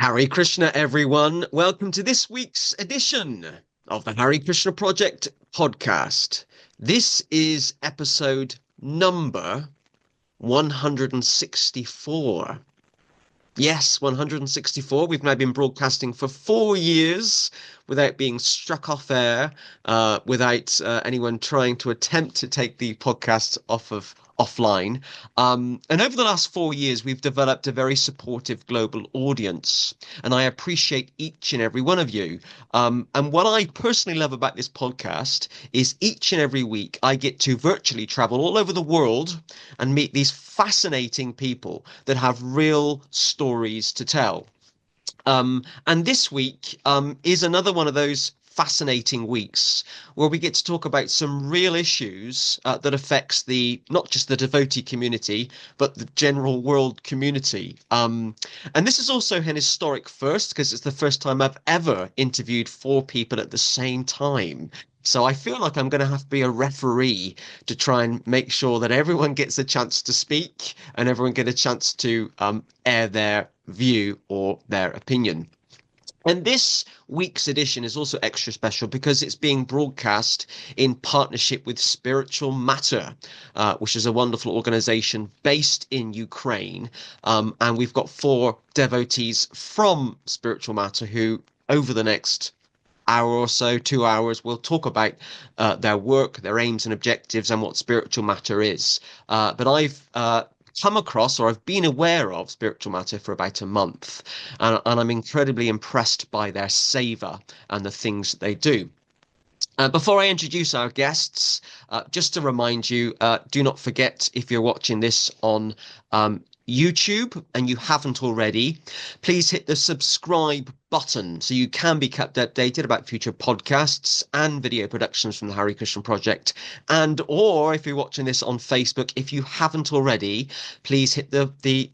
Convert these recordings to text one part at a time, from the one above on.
Hare Krishna, everyone. Welcome to this week's edition of the Hare Krishna Project podcast. This is episode number 164. Yes, 164. We've now been broadcasting for 4 years without being struck off air, without anyone trying to attempt to take the podcast offline. And over the last 4 years, we've developed a very supportive global audience, and I appreciate each and every one of you. And what I personally love about this podcast is each and every week I get to virtually travel all over the world and meet these fascinating people that have real stories to tell. And this week is another one of those fascinating weeks where we get to talk about some real issues that affects not just the devotee community, but the general world community. And this is also an historic first because it's the first time I've ever interviewed four people at the same time. So I feel like I'm going to have to be a referee to try and make sure that everyone gets a chance to speak and everyone get a chance to air their view or their opinion. And this week's edition is also extra special because it's being broadcast in partnership with Spiritual Matter, which is a wonderful organization based in Ukraine. And we've got four devotees from Spiritual Matter who, over the next hour or so, 2 hours, we'll talk about their work, their aims and objectives, and what Spiritual Matter is. But I've come across, or I've been aware of Spiritual Matter for about a month, and I'm incredibly impressed by their savor and the things that they do. Before I introduce our guests, just to remind you, do not forget, if you're watching this on YouTube and you haven't already, please hit the subscribe button so you can be kept updated about future podcasts and video productions from the Hare Krishna Project. And or if you're watching this on Facebook, if you haven't already, please hit the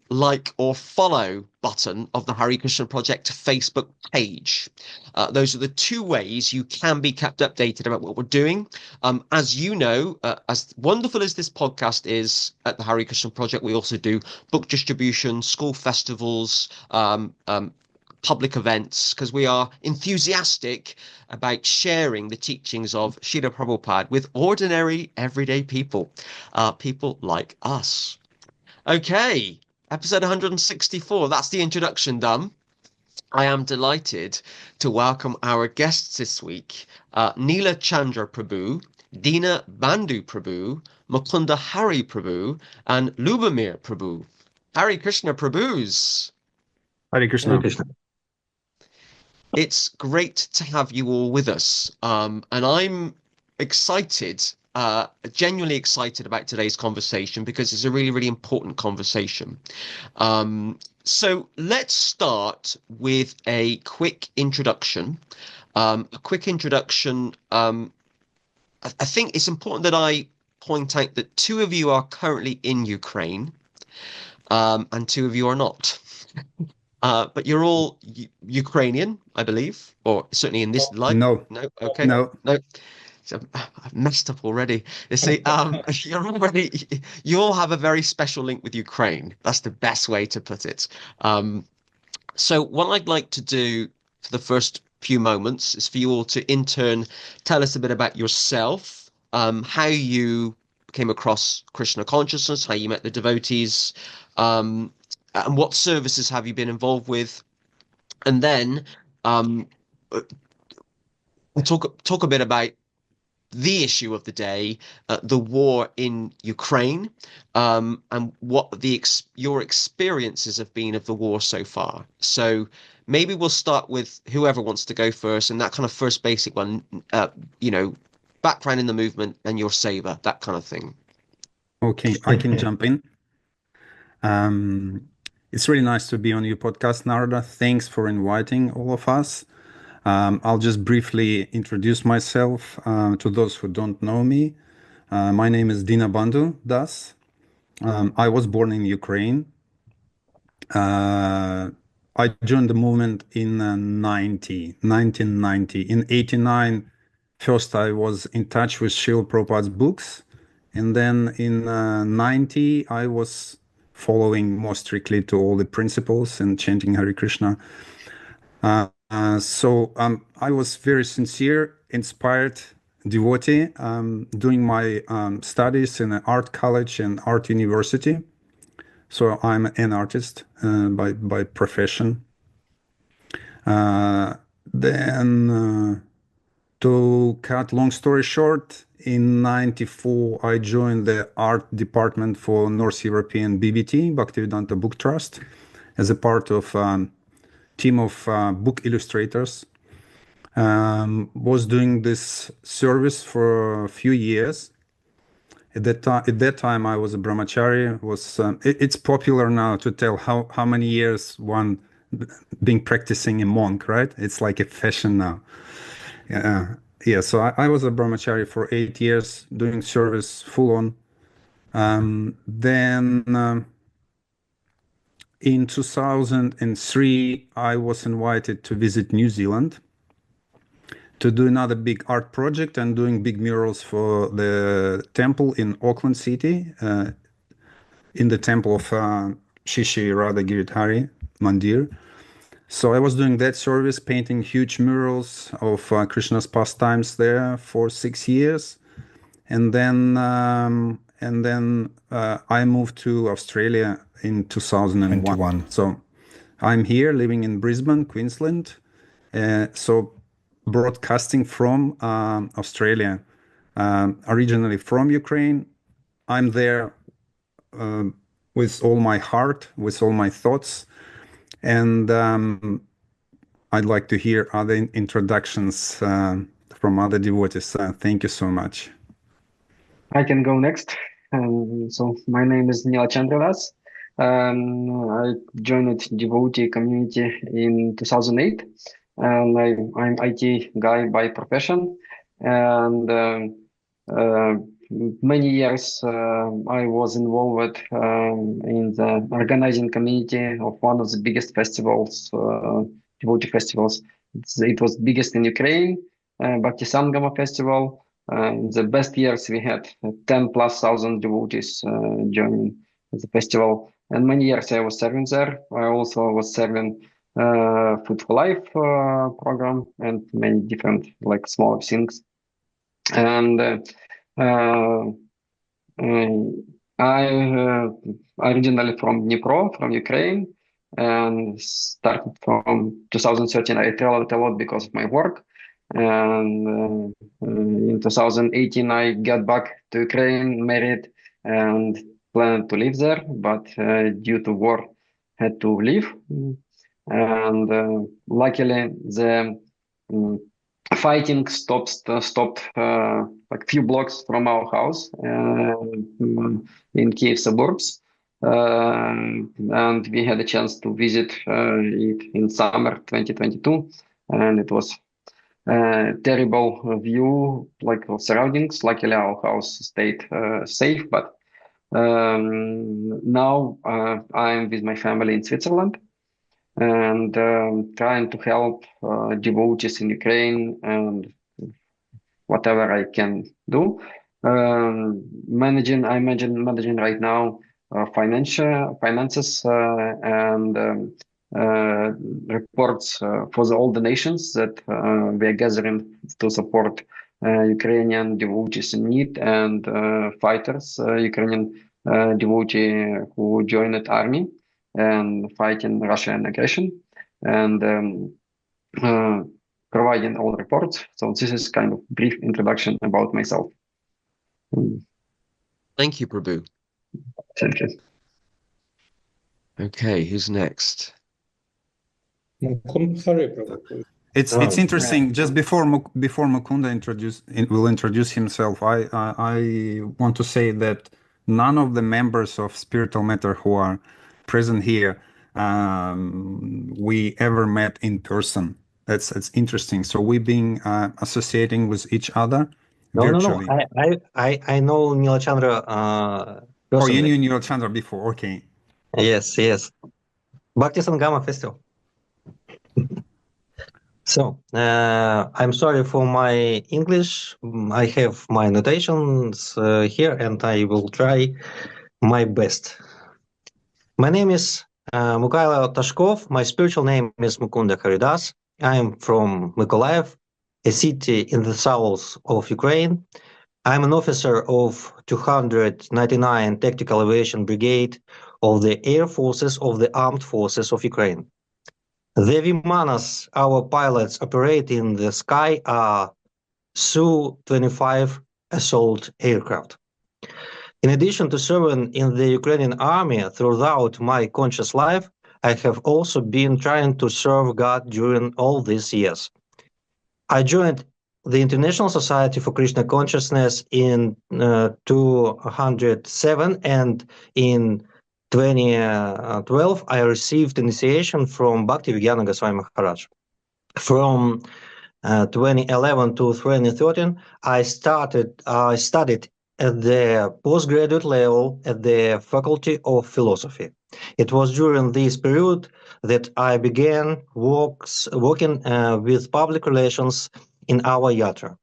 like or follow button of the Hare Krishna Project Facebook page. Those are the two ways you can be kept updated about what we're doing. As you know, as wonderful as this podcast is at the Hare Krishna Project, we also do book distribution, school festivals, public events, because we are enthusiastic about sharing the teachings of Srila Prabhupada with ordinary, everyday people, people like us. Okay, episode 164, that's the introduction done. I am delighted to welcome our guests this week, Nila Chandra Prabhu, Dina Bandhu Prabhu, Mukunda Hari Prabhu, and Liubomir Prabhu. Hare Krishna Prabhus. Hare Krishna. Hare Krishna. It's great to have you all with us. And I'm excited, genuinely excited about today's conversation because it's a really, really important conversation. So let's start with a quick introduction. I think it's important that I point out that two of you are currently in Ukraine, and two of you are not. But you're all Ukrainian, I believe, or certainly in this life. No. No, okay, No. no. So I've messed up already. You see, you all have a very special link with Ukraine. That's the best way to put it. So what I'd like to do for the first few moments is for you all to in turn tell us a bit about yourself, how you came across Krishna consciousness, how you met the devotees, and what services have you been involved with? And then talk a bit about the issue of the day, the war in Ukraine, and what your experiences have been of the war so far. So maybe we'll start with whoever wants to go first, and that kind of first basic one, background in the movement and your savor, that kind of thing. Okay, I can jump in. It's really nice to be on your podcast, Narada. Thanks for inviting all of us. I'll just briefly introduce myself to those who don't know me. My name is Dina Bandhu Das. I was born in Ukraine. I joined the movement in 1990. In 89, first I was in touch with Srila Prabhupada's books. And then in 90, I was following more strictly to all the principles and chanting Hare Krishna. So I was very sincere, inspired devotee, doing my studies in an art college and art university. So I'm an artist by profession. Then, to cut long story short, in '94 I joined the art department for North European BBT, Bhaktivedanta Book Trust, as a part of team of book illustrators. Was doing this service for a few years. At that time, I was a brahmachari. It's popular now to tell how many years one being practicing a monk, right? It's like a fashion now. Yeah. So I was a brahmachari for 8 years, doing service full on. Then in 2003, I was invited to visit New Zealand to do another big art project and doing big murals for the temple in Auckland City, in the temple of Shishi Radha Giridhari Mandir. So I was doing that service, painting huge murals of Krishna's pastimes there for 6 years, and then I moved to Australia in 2001. So I'm here living in Brisbane, Queensland. So broadcasting from Australia, originally from Ukraine. I'm there with all my heart, with all my thoughts, and I'd like to hear other introductions from other devotees. Thank you so much. I can go next. So my name is Nila Chandra Prabhu. I joined devotee community in 2008, and I'm IT guy by profession. And many years I was involved in the organizing community of one of the biggest festivals, devotee festivals. It was biggest in Ukraine, Bhakti Sangama festival. The best years we had 10,000+ devotees joining the festival, and many years I was serving there. I also was serving Food for Life program and many different like smaller things. And I originally from Dnipro, from Ukraine, and started from 2013. I traveled a lot because of my work. And in 2018, I got back to Ukraine, married, and planned to live there, but due to war, had to leave. And luckily, the fighting stopped like few blocks from our house in Kiev suburbs. And we had a chance to visit it in summer 2022, and it was terrible view like of surroundings. Luckily, our house stayed safe, but now I'm with my family in Switzerland and trying to help devotees in Ukraine and whatever I can do. Managing right now finances and reports for all the nations that we are gathering to support Ukrainian devotees in need and fighters, Ukrainian devotee who joined army and fighting Russian aggression, and providing all reports. So this is kind of brief introduction about myself. Thank you, Prabhu. Thank you. Okay, who's next? Mukunda Hari Prabhu. It's interesting. Just before Mukunda will introduce himself, I want to say that none of the members of Spiritual Matter who are present here we ever met in person. That's interesting. So we've been associating with each other virtually. No. I know Nila Chandra personally. Oh, you knew Nila Chandra before. Okay. Yes. Bhakti Sangama Festival. So, I'm sorry for my English. I have my notations here, and I will try my best. My name is Mukhailo Tashkov. My spiritual name is Mukunda Hari. I am from Mykolaiv, a city in the south of Ukraine. I'm an officer of 299 Tactical Aviation Brigade of the Air Forces of the Armed Forces of Ukraine. The Vimanas our pilots operate in the sky are Su-25 assault aircraft. In addition to serving in the Ukrainian army throughout my conscious life, I have also been trying to serve God during all these years. I joined the International Society for Krishna Consciousness in 2007, and in 2012 I received initiation from Bhakti Vigyana Goswami Maharaj. From 2011 to 2013, I studied at the postgraduate level at the Faculty of Philosophy. It was during this period that I began working with public relations in our yatra.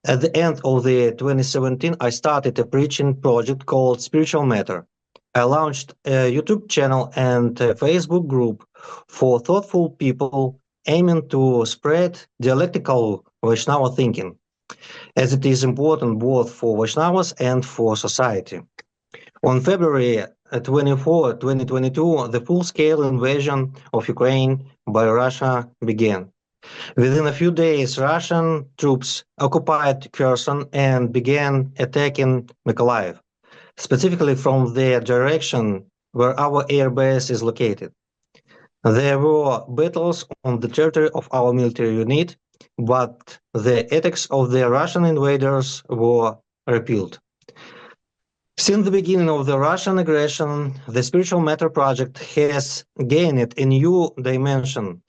At the end of the 2017, I started a preaching project called Spiritual Matter. I launched a YouTube channel and a Facebook group for thoughtful people aiming to spread dialectical Vaishnava thinking, as it is important both for Vaishnavas and for society. On February 24, 2022, the full-scale invasion of Ukraine by Russia began. Within a few days, Russian troops occupied Kherson and began attacking Mykolaiv, specifically from the direction where our air base is located. There were battles on the territory of our military unit, but the attacks of the Russian invaders were repelled. Since the beginning of the Russian aggression, the Spiritual Matter project has gained a new dimension.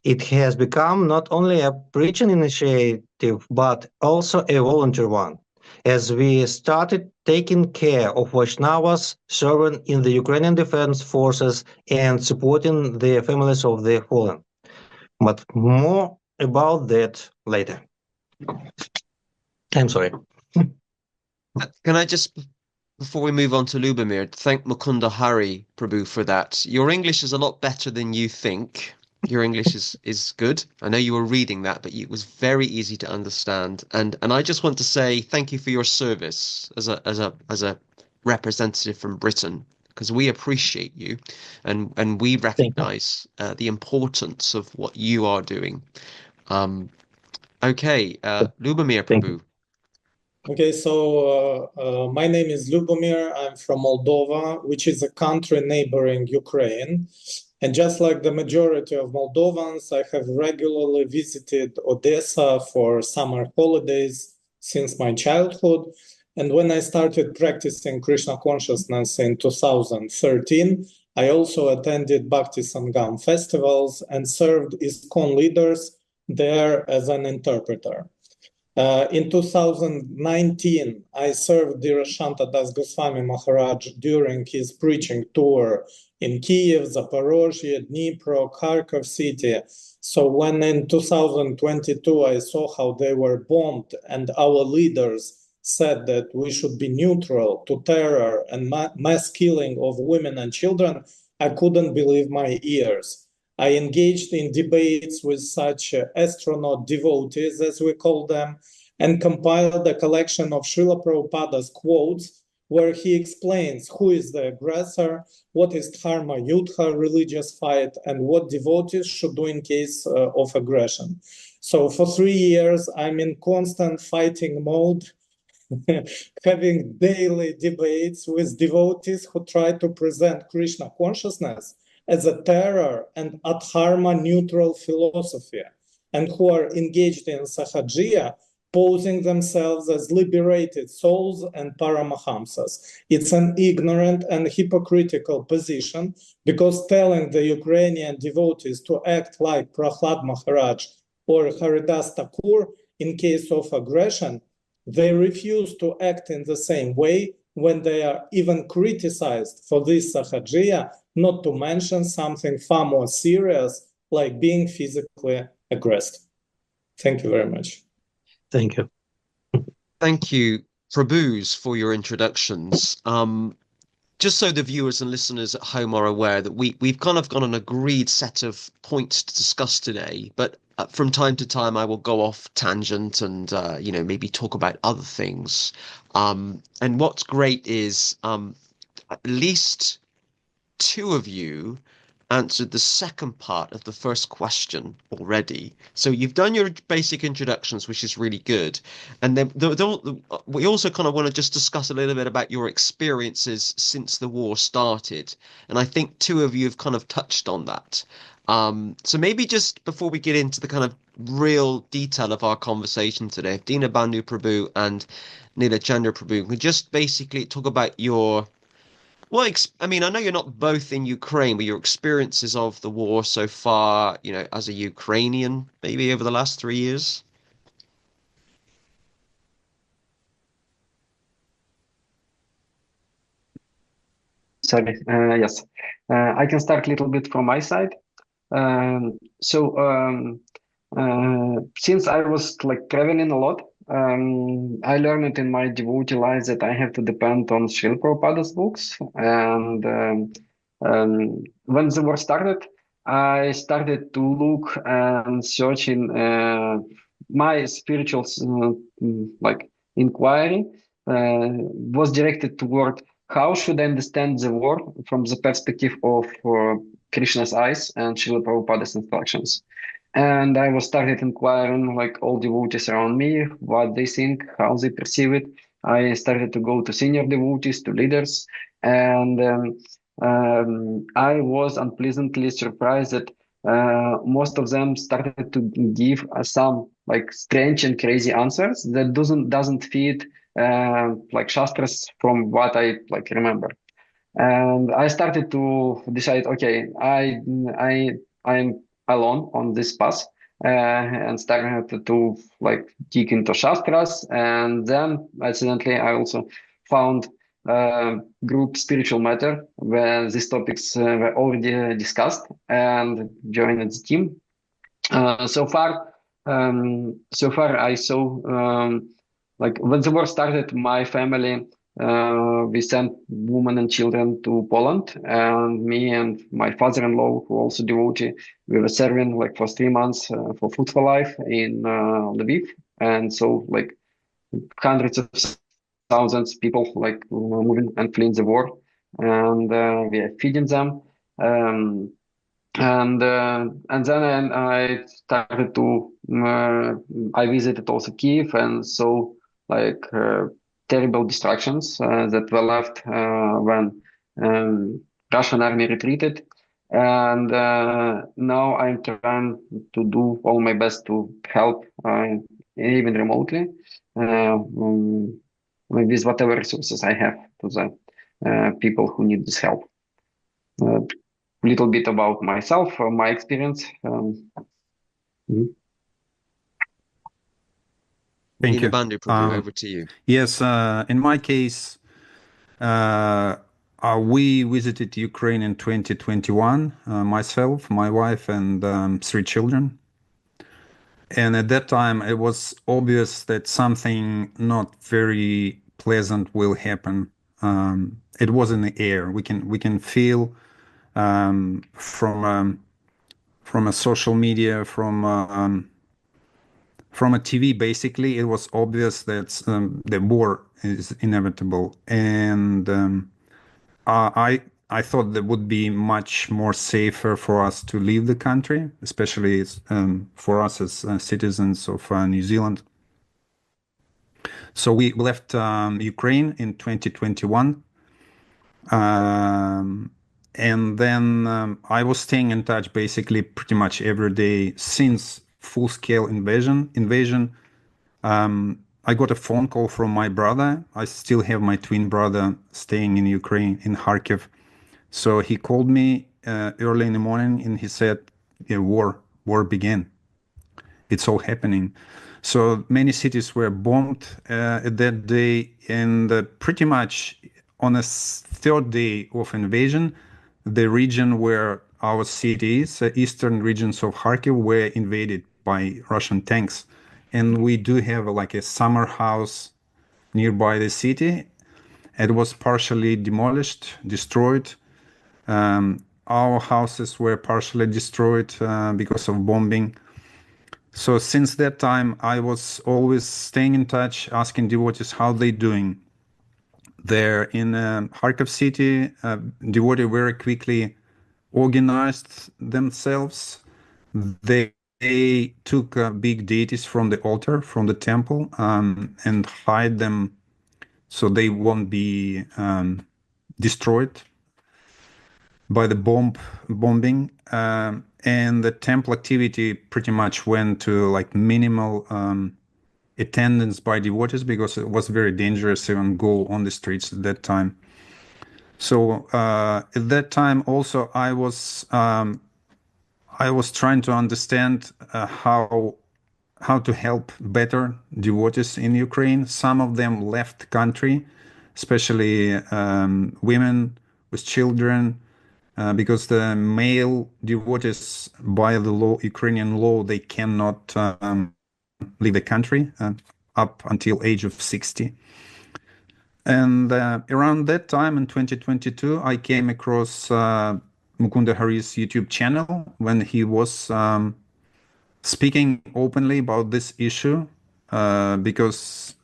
It has become not only a preaching initiative, but also a volunteer one, as we started taking care of Vaishnavas serving in the Ukrainian Defense Forces and supporting the families of the fallen. But more about that later. I'm sorry. Can I just, before we move on to Liubomir, thank Mukunda Hari Prabhu for that. Your English is a lot better than you think. Your English is good. I know you were reading that, but it was very easy to understand. And I just want to say thank you for your service as a representative from Britain, because we appreciate you, and we recognize the importance of what you are doing. Okay, Liubomir Prabhu. Okay, so my name is Liubomir. I'm from Moldova, which is a country neighboring Ukraine. And just like the majority of Moldovans, I have regularly visited Odessa for summer holidays since my childhood. And when I started practicing Krishna consciousness in 2013, I also attended Bhakti Sangam festivals and served ISKCON leaders there as an interpreter. In 2019, I served Dhirashanta Das Goswami Maharaj during his preaching tour in Kiev, Zaporozhye, Dnipro, Kharkov city. So when in 2022, I saw how they were bombed and our leaders said that we should be neutral to terror and mass killing of women and children, I couldn't believe my ears. I engaged in debates with such astronaut devotees, as we call them, and compiled a collection of Srila Prabhupada's quotes where he explains who is the aggressor, what is dharma yudha, religious fight, and what devotees should do in case of aggression. So for 3 years, I'm in constant fighting mode, having daily debates with devotees who try to present Krishna consciousness as a terror and adharma neutral philosophy, and who are engaged in sahajiya, posing themselves as liberated souls and paramahamsas. It's an ignorant and hypocritical position, because telling the Ukrainian devotees to act like Prahlad Maharaj or Haridas Thakur in case of aggression, they refuse to act in the same way when they are even criticized for this sahajiya, not to mention something far more serious like being physically aggressed. Thank you very much. Thank you. Thank you, Prabhus, for your introductions. just so the viewers and listeners at home are aware that we've kind of got an agreed set of points to discuss today, but from time to time I will go off tangent and maybe talk about other things. And what's great is at least two of you answered the second part of the first question already. So you've done your basic introductions, which is really good. And then we also kind of want to just discuss a little bit about your experiences since the war started. And I think two of you have kind of touched on that. So maybe just before we get into the kind of real detail of our conversation today, if Dina, Bandhu Prabhu and Nila Chandra Prabhu could just basically talk about your well, I mean, I know you're not both in Ukraine, but your experiences of the war so far, as a Ukrainian, maybe over the last 3 years. Sorry. Yes, I can start a little bit from my side. Since I was like traveling a lot, I learned in my devotee life that I have to depend on Srila Prabhupada's books. And when the war started, I started to look and search in my spiritual like inquiry was directed toward how should I understand the war from the perspective of Krishna's eyes and Srila Prabhupada's instructions. And I was started inquiring like all devotees around me, what they think, how they perceive it. I started to go to senior devotees, to leaders, and I was unpleasantly surprised that most of them started to give some like strange and crazy answers that doesn't fit like shastras from what I like remember. And I started to decide, okay, I'm alone on this path, and started to like dig into shastras, and then accidentally I also found group spiritual matter where these topics were already discussed and joined the team. So far I saw like when the war started, my family we sent women and children to Poland, and me and my father-in-law, who also devotee, we were serving like for 3 months for Food for Life in Lviv, and so like hundreds of thousands people like moving and fleeing the war, and we are feeding them. And then I started to I visited also Kiev and saw like terrible destructions that were left when Russian army retreated. And now I'm trying to do all my best to help, even remotely, with whatever resources I have to the people who need this help. Little bit about myself, my experience. Thank Dina, you. Bandhu Prabhu, over to you. Yes, in my case, we visited Ukraine in 2021, myself, my wife, and 3 children. And at that time, it was obvious that something not very pleasant will happen. It was in the air. We can feel from a social media, from a TV. Basically, it was obvious that the war is inevitable, and I thought that would be much more safer for us to leave the country, especially for us as citizens of New Zealand. So we left Ukraine in 2021. And then I was staying in touch basically pretty much every day since full-scale invasion. I got a phone call from my brother. I still have my twin brother staying in Ukraine, in Kharkiv. So he called me early in the morning and he said, yeah, war began. It's all happening. So many cities were bombed at that day, and pretty much on a third day of invasion, the region where our city is, eastern regions of Kharkiv, were invaded by Russian tanks. And we do have like a summer house nearby the city. It was partially demolished, destroyed. Our houses were partially destroyed because of bombing. So since that time, I was always staying in touch, asking devotees how they doing. There in Kharkiv city, devotees very quickly organized themselves. They took big deities from the altar, from the temple, and hide them so they won't be destroyed by the bombing. And the temple activity pretty much went to like minimal attendance by devotees because it was very dangerous to even go on the streets at that time. So at that time also I was trying to understand how to help better devotees in Ukraine. Some of them left country, especially women with children, because the male devotees, by the law, Ukrainian law, they cannot leave the country up until age of 60. And around that time in 2022, I came across Mukunda Hari's YouTube channel when he was speaking openly about this issue because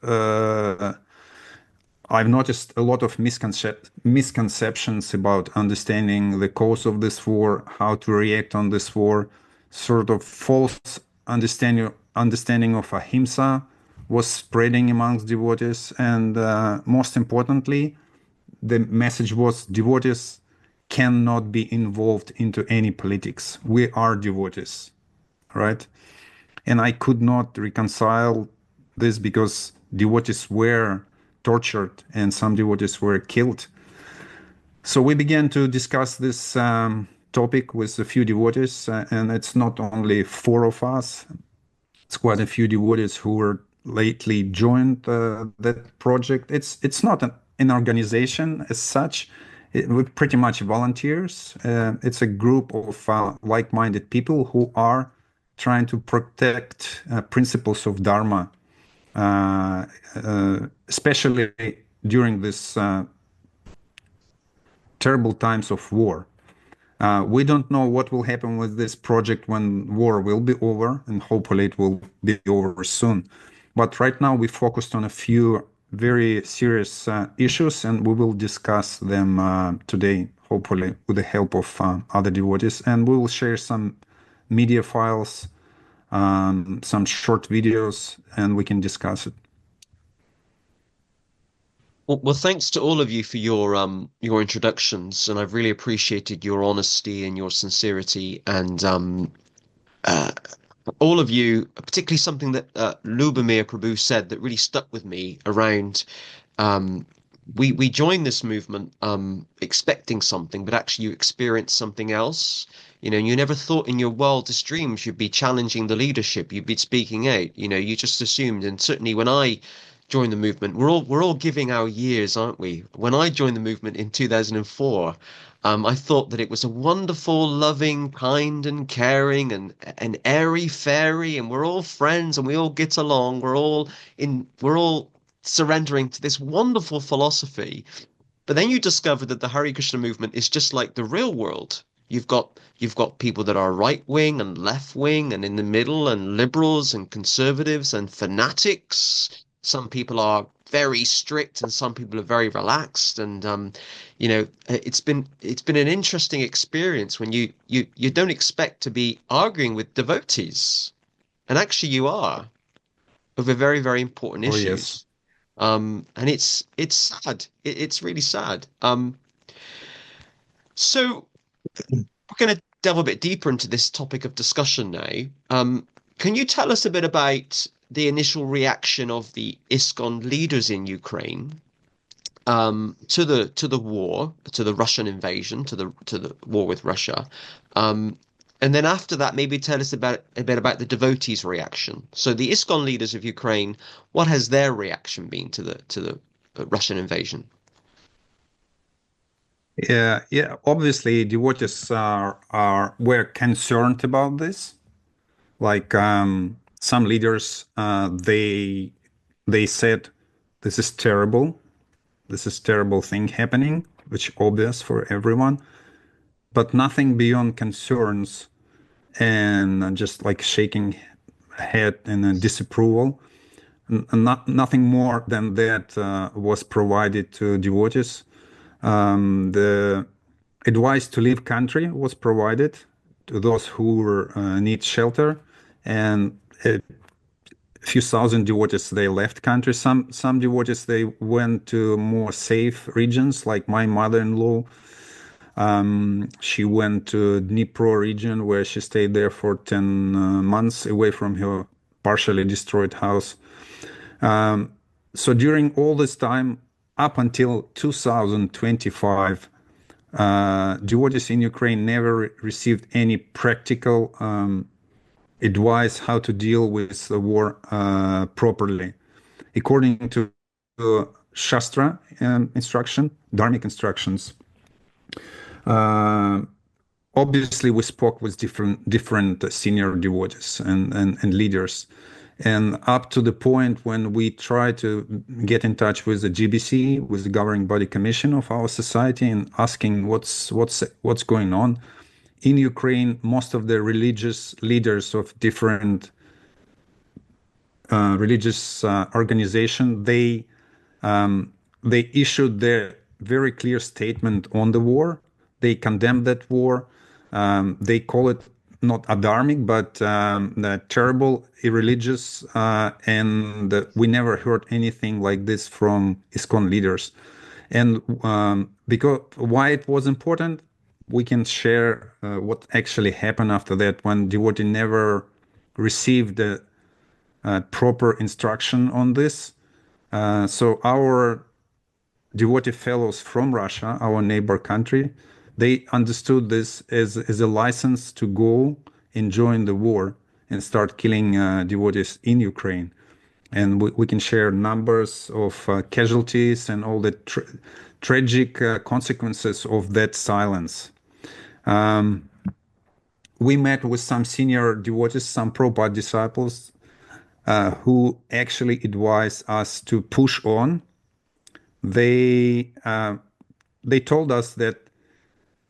I've noticed a lot of misconceptions about understanding the cause of this war, how to react on this war, sort of false understanding of ahimsa was spreading amongst devotees, and most importantly, the message was devotees cannot be involved into any politics. We are devotees, right? And I could not reconcile this because devotees were tortured and some devotees were killed. So we began to discuss this topic with a few devotees, and it's not only four of us. It's quite a few devotees who were lately joined that project. It's not an organization as such. We're pretty much volunteers. It's a group of like-minded people who are trying to protect principles of Dharma, especially during this terrible times of war. We don't know what will happen with this project when war will be over, and hopefully it will be over soon. But right now we focused on a few very serious issues, and we will discuss them today, hopefully with the help of other devotees. And we will share some media files, some short videos, and we can discuss it. Well, thanks to all of you for your introductions, and I've really appreciated your honesty and your sincerity, and uh, all of you, particularly something that Liubomir Prabhu said that really stuck with me around. We joined this movement expecting something, but actually you experienced something else. You know, you never thought in your wildest dreams you'd be challenging the leadership, you'd be speaking out. You know, you just assumed, and certainly when I joined the movement, we're all giving our years, aren't we? When I joined the movement in 2004, I thought that it was a wonderful, loving, kind, and caring, and airy fairy, and we're all friends, and we all get along. We're all surrendering to this wonderful philosophy. But then you discover that the Hare Krishna movement is just like the real world. You've got people that are right wing and left wing and in the middle and liberals and conservatives and fanatics. Some people are very strict and some people are very relaxed. And it's been an interesting experience when you don't expect to be arguing with devotees, and actually you are over very, very important Oh, issues. yes. And it's sad. It's really sad. So we're going to delve a bit deeper into this topic of discussion now. Can you tell us a bit about the initial reaction of the ISKCON leaders in Ukraine to the war, to the Russian invasion, to the war with Russia? And then after that, maybe tell us a bit about the devotees' reaction. So the ISKCON leaders of Ukraine, what has their reaction been to the Russian invasion? Yeah. Obviously, devotees were concerned about this. Like some leaders, they said, "This is terrible. this is terrible thing happening, which obvious for everyone, but nothing beyond concerns and just like shaking head in disapproval. Nothing more than that was provided to devotees. The advice to leave country was provided to those who need shelter, and a few thousand devotees they left country. Some devotees they went to more safe regions, like my mother-in-law. She went to Dnipro region where she stayed there for 10 months away from her partially destroyed house. So during all this time, up until 2025, devotees in Ukraine never received any practical advice how to deal with the war properly. According to Shastra instruction, Dharmic instructions, obviously we spoke with different senior devotees and leaders. And up to the point when we try to get in touch with the GBC, with the governing body commission of our society, and asking what's going on in Ukraine, most of the religious leaders of different religious organization, they issued their very clear statement on the war. They condemned that war. They call it not adharmic, but terrible, irreligious, and we never heard anything like this from ISKCON leaders. And because why it was important, we can share what actually happened after that when devotee never received the proper instruction on this. So our devotee fellows from Russia, our neighbor country, they understood this as a license to go and join the war and start killing devotees in Ukraine. And we can share numbers of casualties and all the tragic consequences of that silence. We met with some senior devotees, some Prabhupada disciples, who actually advised us to push on. They told us that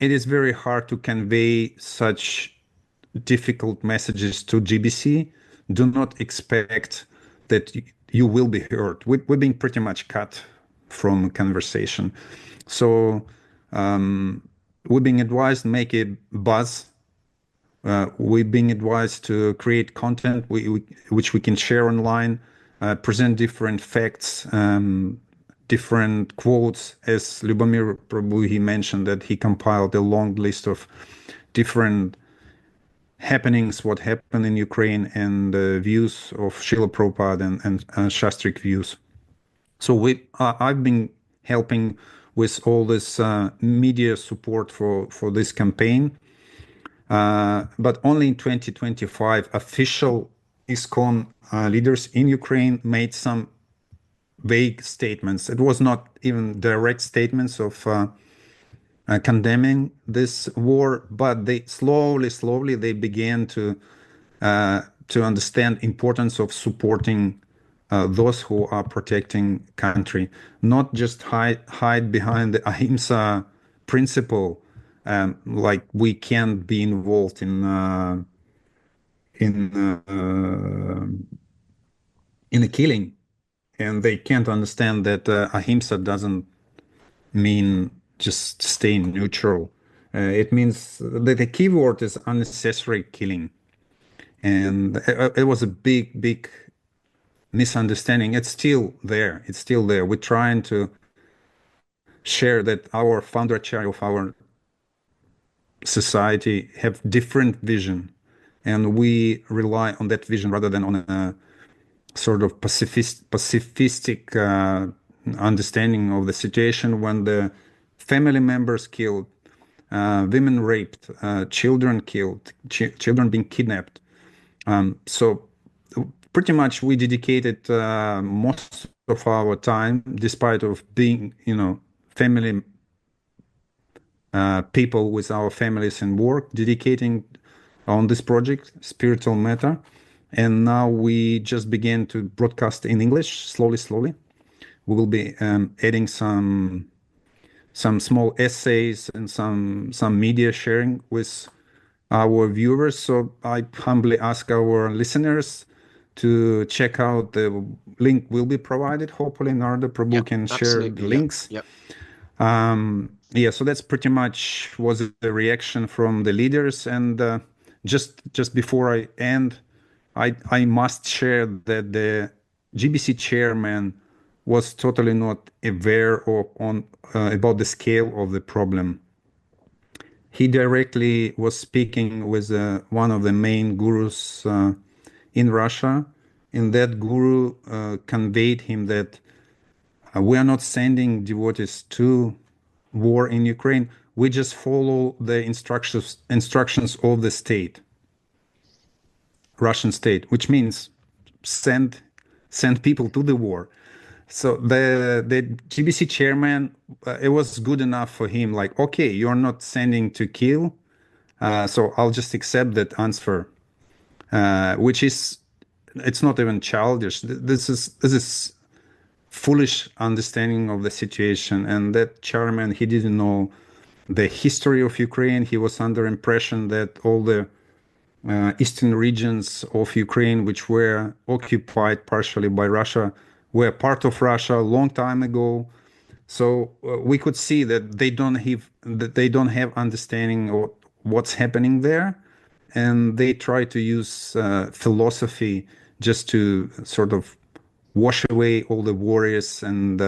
it is very hard to convey such difficult messages to GBC. Do not expect that you will be heard. We're being pretty much cut from conversation. So we're being advised make a buzz. We're being advised to create content which we can share online, present different facts, different quotes. As Liubomir Prabhu, he mentioned that he compiled a long list of different happenings, what happened in Ukraine, and the views of Srila Prabhupada and Shastric views. So I've been helping with all this media support for this campaign. But only in 2025, official ISKCON leaders in Ukraine made some vague statements. It was not even direct statements of condemning this war, but they slowly they began to understand importance of supporting those who are protecting country, not just hide behind the ahimsa principle, like we can't be involved in a killing, and they can't understand that ahimsa doesn't mean just stay neutral. It means that the key word is unnecessary killing, and it was a big misunderstanding. It's still there. We're trying to share that our founder acharya of our society have different vision, and we rely on that vision rather than on a sort of pacifistic understanding of the situation when the family members killed, women raped, children killed, children being kidnapped. So pretty much we dedicated most of our time, despite of being, family people with our families and work, dedicating on this project, spiritual matter. And now we just began to broadcast in English slowly. we will be adding some small essays and some media sharing with our viewers. So I humbly ask our listeners to check out. The link will be provided. Hopefully Narada Prabhu Yep, can share absolutely. the links. Yep. Yeah, so that's pretty much was the reaction from the leaders. And just before I end, I must share that the GBC chairman was totally not aware about the scale of the problem. He directly was speaking with one of the main gurus in Russia, and that guru conveyed him that we are not sending devotees to war in Ukraine. We just follow the instructions of the state, Russian state, which means send people to the war. So the GBC chairman, it was good enough for him. Like, okay, you're not sending to kill, so I'll just accept that answer, which is, it's not even childish. This is foolish understanding of the situation. And that chairman, he didn't know the history of Ukraine. He was under impression that all the eastern regions of Ukraine, which were occupied partially by Russia, were part of Russia a long time ago. So we could see that they don't have understanding of what's happening there, and they try to use philosophy just to sort of wash away all the warriors. And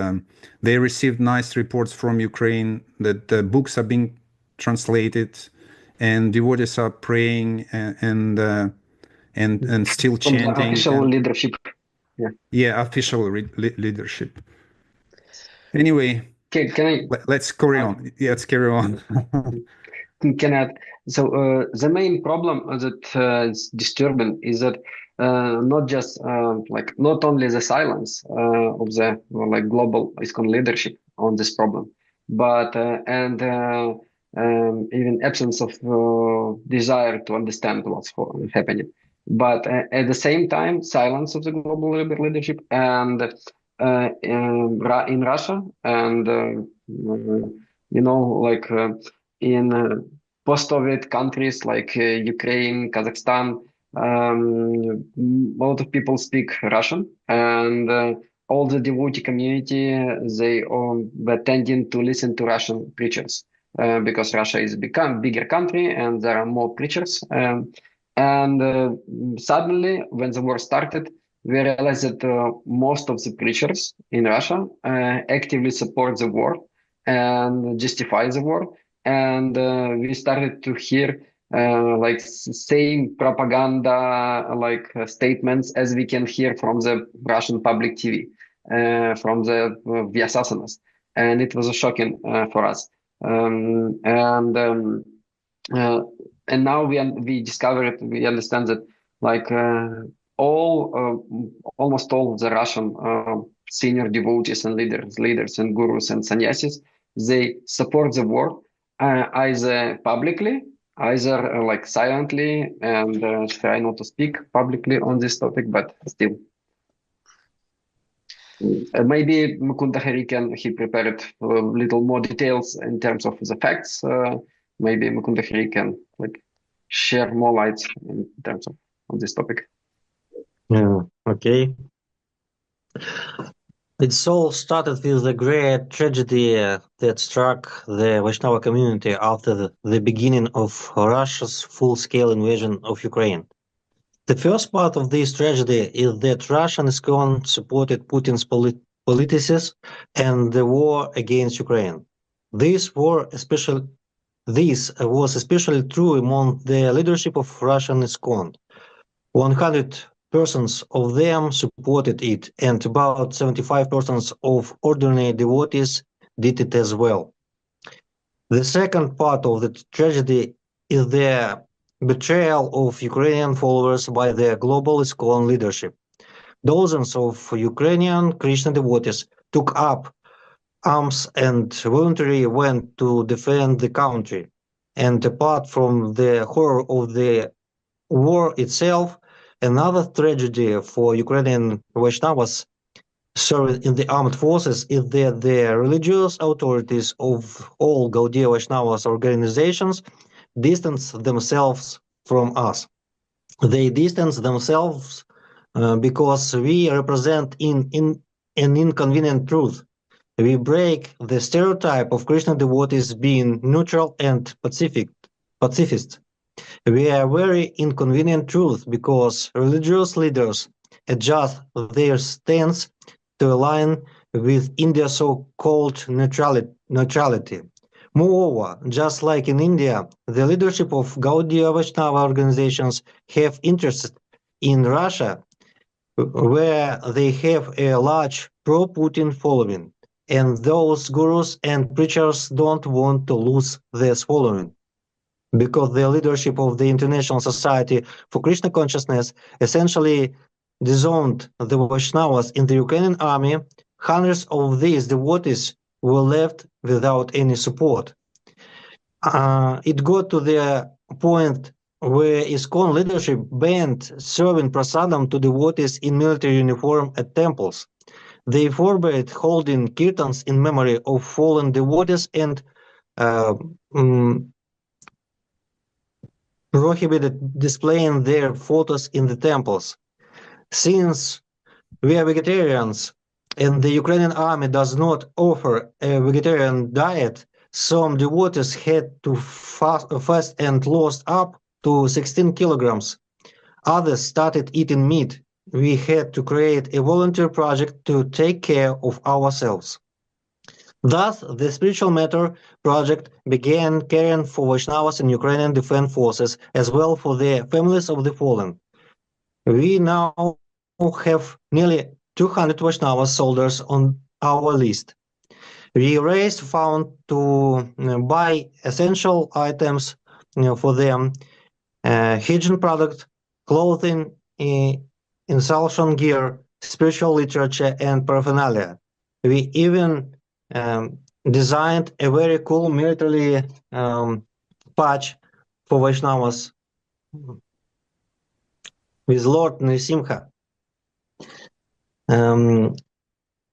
they received nice reports from Ukraine that the books are being translated, and devotees are praying and still From the chanting. official leadership. Yeah, official leadership. Anyway, Can I? let's carry on. Yeah, let's carry on. Can I? So the main problem that is disturbing is that not just not only the silence of the global ISKCON leadership on this problem, but even absence of desire to understand what's happening. But at the same time, silence of the global leadership and in Russia and in post-Soviet countries like Ukraine, Kazakhstan, a lot of people speak Russian, and all the devotee community, they were tending to listen to Russian preachers because Russia is become bigger country and there are more preachers. And suddenly, when the war started, we realized that most of the preachers in Russia actively support the war and justify the war. And we started to hear same propaganda statements as we can hear from the Russian public TV, from the Vyasasanas. And it was shocking for us. And now we discovered, we understand that almost all of the Russian senior devotees and leaders and gurus and sannyasis, they support the war either publicly, either silently, and try not to speak publicly on this topic, but still. Maybe Mukunda Hari he prepared a little more details in terms of the facts. Maybe Mukunda Hari can share more light in terms of on this topic. Yeah, okay. It all started with the great tragedy that struck the Vaishnava community after the beginning of Russia's full-scale invasion of Ukraine. The first part of this tragedy is that Russian ISKCON supported Putin's policies and the war against Ukraine. This was especially true among the leadership of Russian ISKCON. 100 persons of them supported it, and about 75% of ordinary devotees did it as well. The second part of the tragedy is the betrayal of Ukrainian followers by the global ISKCON leadership. Dozens of Ukrainian Krishna devotees took up arms and voluntarily went to defend the country. And apart from the horror of the war itself, another tragedy for Ukrainian Vaishnavas serving in the armed forces is that the religious authorities of all Gaudiya Vaishnavas organizations distance themselves from us. They distance themselves because we represent an inconvenient truth. We break the stereotype of Krishna devotees being neutral and pacifist. We are very inconvenient truth because religious leaders adjust their stance to align with India's so-called neutrality. Moreover, just like in India, the leadership of Gaudiya Vaishnava organizations have interests in Russia, where they have a large pro-Putin following, and those gurus and preachers don't want to lose this following. Because the leadership of the International Society for Krishna Consciousness essentially disowned the Vaishnavas in the Ukrainian army, hundreds of these devotees were left without any support. It got to the point where ISKCON leadership banned serving prasadam to devotees in military uniform at temples. They forbade holding kirtans in memory of fallen devotees and prohibited displaying their photos in the temples. Since we are vegetarians and the Ukrainian army does not offer a vegetarian diet, some devotees had to fast and lost up to 16 kilograms. Others started eating meat. We had to create a volunteer project to take care of ourselves. Thus, the Spiritual Matter project began caring for Vaishnavas in Ukrainian Defense Forces as well for the families of the fallen. We now have nearly 200 Vaishnava soldiers on our list. We raised funds to buy essential items for them, hygiene products, clothing, insulation gear, spiritual literature, and paraphernalia. We even designed a very cool military patch for Vaishnavas with Lord Nrsimha.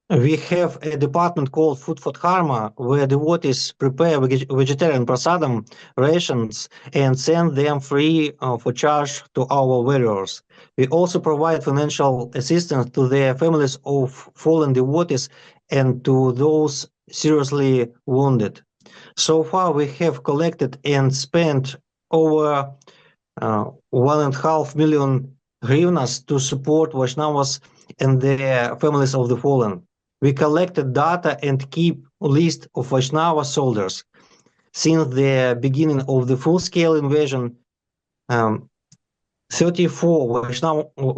We have a department called Food for Dharma, where devotees prepare vegetarian prasadam rations and send them free for charge to our warriors. We also provide financial assistance to the families of fallen devotees and to those seriously wounded. So far, we have collected and spent over 1.5 million hryvnias to support Vaishnavas and their families of the fallen. We collected data and keep a list of Vaishnava soldiers. Since the beginning of the full-scale invasion, 34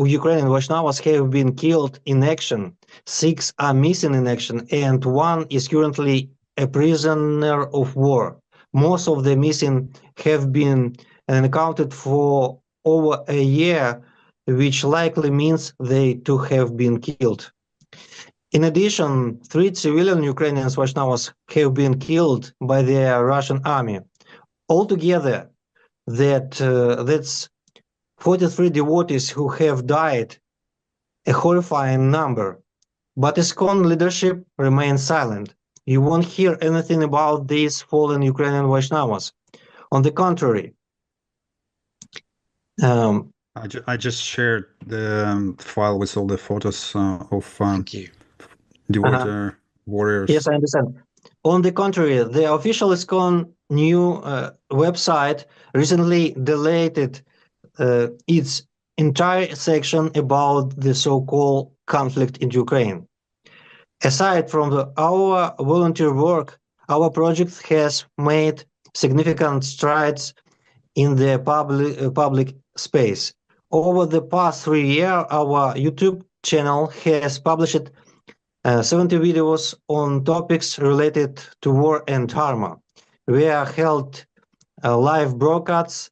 Ukrainian Vaishnavas have been killed in action, 6 are missing in action, and 1 is currently a prisoner of war. Most of the missing have been accounted for over a year, which likely means they too have been killed. In addition, 3 civilian Ukrainian Vaishnavas have been killed by the Russian army. Altogether, that's 43 devotees who have died, a horrifying number. But ISKCON leadership remains silent. You won't hear anything about these fallen Ukrainian Vaishnavas. On the contrary, I just shared the file with all the photos of Thank you. devotee warriors. Yes, I understand. On the contrary, the official ISKCON new website recently deleted its entire section about the so-called conflict in Ukraine. Aside from our volunteer work, our project has made significant strides in the public space. Over the past 3 years, our YouTube channel has published 70 videos on topics related to war and dharma. We are held live broadcasts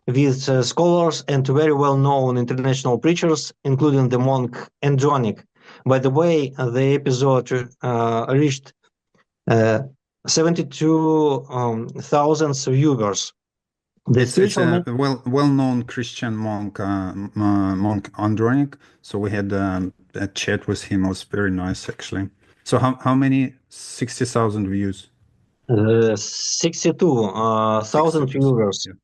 with scholars and very well-known international preachers, including the monk Andronic. By the way, the episode reached 72,000 viewers. It's a well-known Christian monk, monk Andronic. So we had a chat with him. It was very nice, actually. So how many? 60,000 views? 62,000 viewers. Yeah.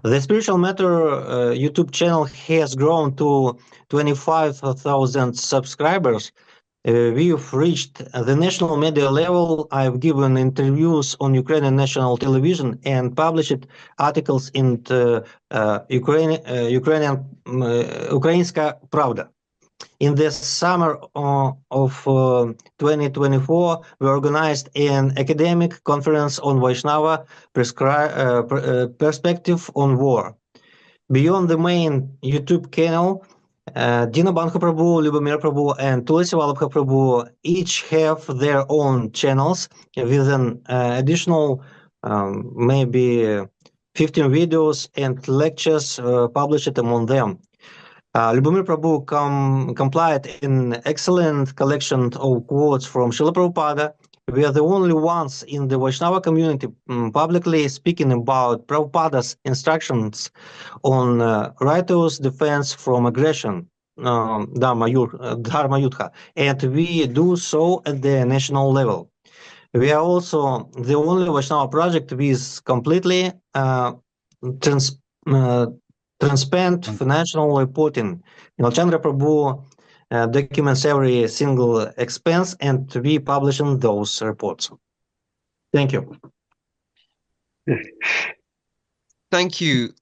The Spiritual Matter YouTube channel has grown to 25,000 subscribers. We've reached the national media level. I've given interviews on Ukrainian national television and published articles in Ukrainska Pravda. In the summer of 2024, we organized an academic conference on Vaishnava perspective on war. Beyond the main YouTube channel, Dina Bandhu Prabhu, Liubomir Prabhu, and Tulsi Prabhu each have their own channels with an additional maybe 15 videos and lectures published among them. Liubomir Prabhu compiled an excellent collection of quotes from Srila Prabhupada. We are the only ones in the Vaishnava community publicly speaking about Prabhupada's instructions on righteous defense from aggression, Dharma Yudha, and we do so at the national level. We are also the only Vaishnava project with completely transparent financial reporting. Nila Chandra Prabhu documents every single expense, and we publish those reports. Thank you. Thank you,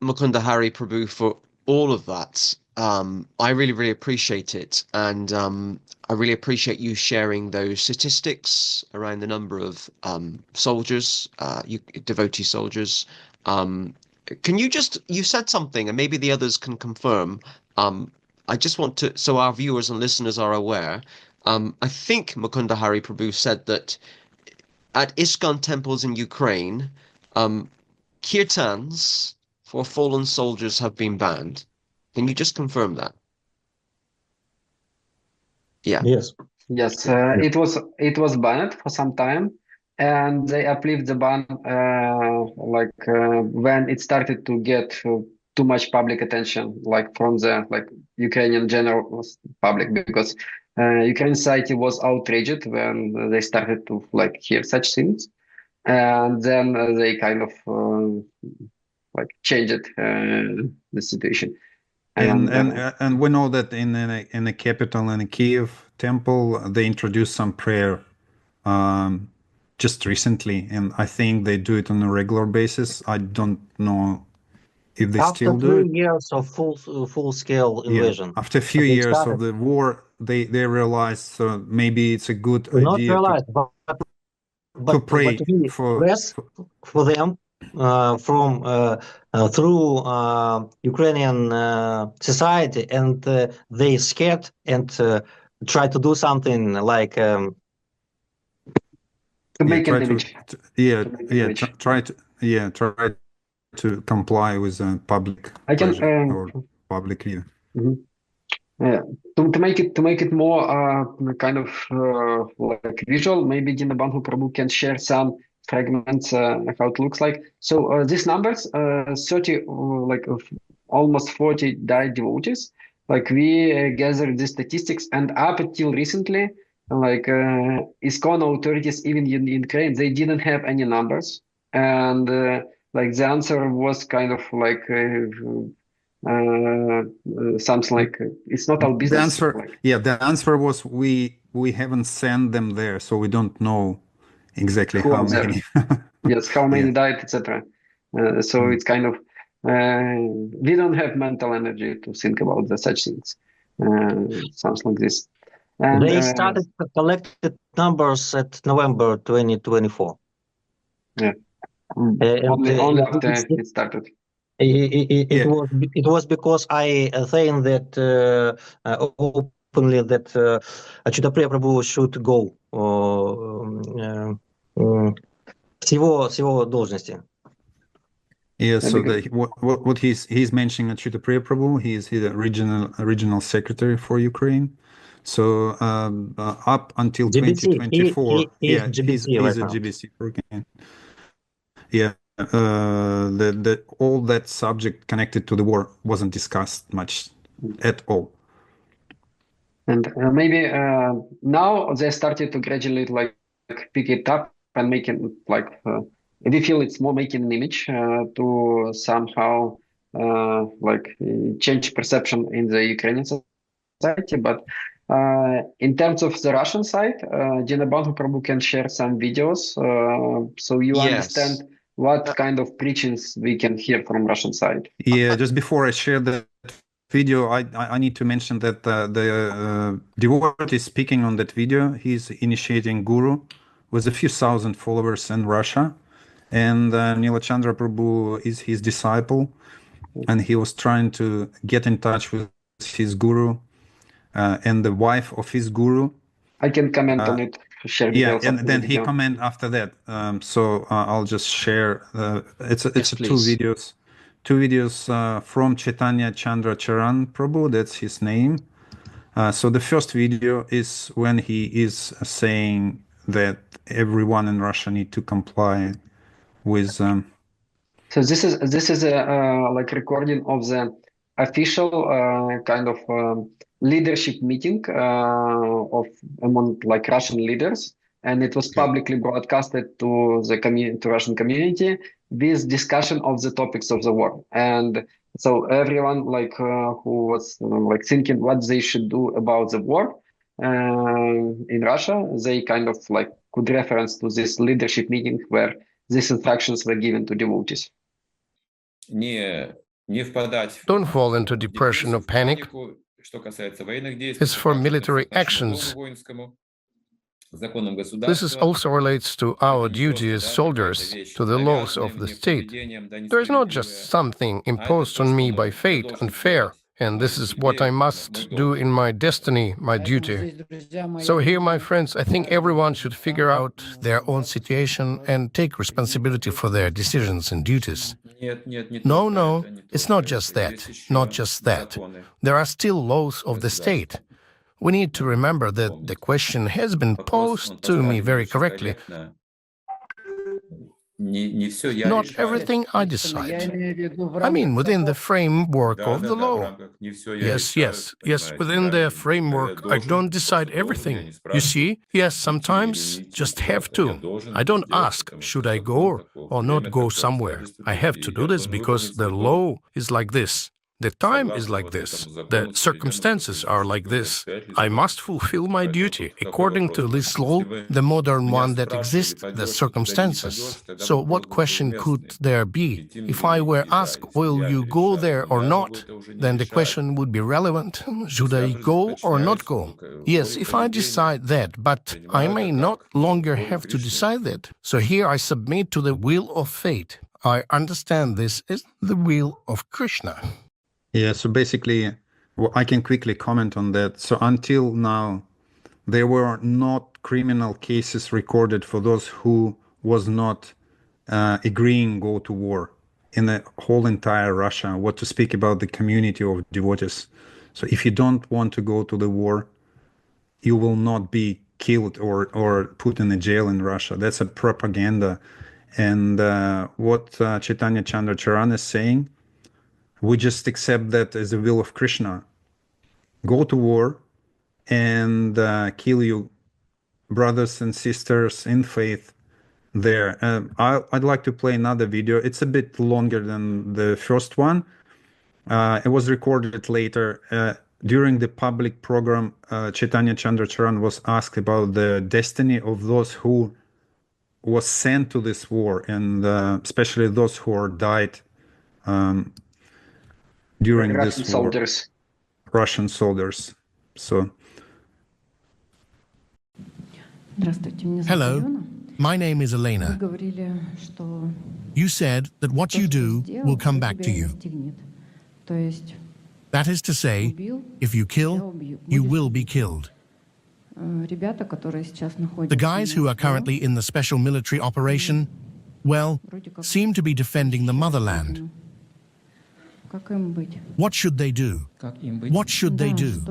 Mukunda Hari Prabhu, for all of that. I really, really appreciate it. And I really appreciate you sharing those statistics around the number of soldiers, devotee soldiers. You said something, and maybe the others can confirm. I just want to, so our viewers and listeners are aware. I think Mukunda Hari Prabhu said that at ISKCON temples in Ukraine, kirtans for fallen soldiers have been banned. Can you just confirm that? Yeah. Yes. Yes, it was banned for some time, and they uplifted the ban when it started to get too much public attention, like from the Ukrainian general public, because Ukrainian society was outraged when they started to hear such things, and then they kind of changed the situation. And we know that in the capital, in the Kiev temple, they introduced some prayer just recently, and I think they do it on a regular basis. I don't know if they still do it. After 3 years of full-scale invasion. After a few years of the war, they realized maybe it's a good idea to pray for them from through Ukrainian society, and they scared and try to do something like to make an image. Try to comply with public or public view. To make it more kind of visual, maybe Dina Bandhu Prabhu can share some fragments how it looks like. So these numbers, 30 almost 40 died devotees. We gathered the statistics, and up until recently, ISKCON authorities, even in Ukraine, they didn't have any numbers, and the answer was kind of something like it's not our business. The answer was we haven't sent them there, so we don't know exactly how many. Yes, how many died, etc. So it's kind of we don't have mental energy to think about such things. Sounds like this. And they started to collect numbers at November 2024. Yeah, only after it started. It was because I think that openly that Achyutapriya Prabhu should go с его должности. Yes, so what he's mentioning Achyutapriya Prabhu, he is the regional secretary for Ukraine. So up until GBC, 2024, he's a GBC for Ukraine. Yeah. All that subject connected to the war wasn't discussed much at all. And maybe now they started to gradually like pick it up and make it like we feel it's more making an image to somehow change perception in the Ukrainian society. But in terms of the Russian side, Dina Bandhu Prabhu can share some videos so you understand what kind of preachings we can hear from Russian side. Yeah, just before I share the video, I need to mention that the devotee speaking on that video, he's initiating guru with a few thousand followers in Russia, and Nila Chandra Prabhu is his disciple, and he was trying to get in touch with his guru and the wife of his guru. I can comment on it. Share yeah, and then he comment after that. So I'll just share. It's two videos from Chaitanya Chandra Prabhu. That's his name. So the first video is when he is saying that everyone in Russia need to comply with. So this is a like recording of the official kind of leadership meeting of among like Russian leaders, and it was publicly broadcasted to the to Russian community with discussion of the topics of the war. And so everyone like who was like thinking what they should do about the war in Russia, they kind of like could reference to this leadership meeting where these instructions were given to devotees. Don't fall into depression or panic. As for military actions, this also relates to our duty as soldiers, to the laws of the state. There is not just something imposed on me by fate unfair, and this is what I must do in my destiny, my duty. So here, my friends, I think everyone should figure out their own situation and take responsibility for their decisions and duties. No, it's not just that, not just that. There are still laws of the state. We need to remember that the question has been posed to me very correctly. Not everything I decide. I mean, within the framework of the law. Yes, within the framework, I don't decide everything. You see? Yes, sometimes just have to. I don't ask, should I go or not go somewhere? I have to do this because the law is like this. The time is like this. The circumstances are like this. I must fulfill my duty according to this law, the modern one that exists, the circumstances. So what question could there be? If I were asked, will you go there or not? Then the question would be relevant. Should I go or not go? Yes, if I decide that, but I may not longer have to decide that. So here I submit to the will of fate. I understand this as the will of Krishna. Yeah, so basically, I can quickly comment on that. So until now, there were not criminal cases recorded for those who was not agreeing go to war in the whole entire Russia. What to speak about the community of devotees. So if you don't want to go to the war, you will not be killed or put in a jail in Russia. That's a propaganda. And what Chaitanya Chandra Charan is saying, we just accept that as the will of Krishna. Go to war and kill your brothers and sisters in faith there. I'd like to play another video. It's a bit longer than the first one. It was recorded later. During the public program, Chaitanya Chandra Charan was asked about the destiny of those who was sent to this war, and especially those who are died during Russian this war. soldiers. Russian soldiers. So. Hello, my name is Elena. You said that what you do will come back to you. That is to say, if you kill, you will be killed. The guys who are currently in the special military operation, well, seem to be defending the motherland. What should they do? What should they do?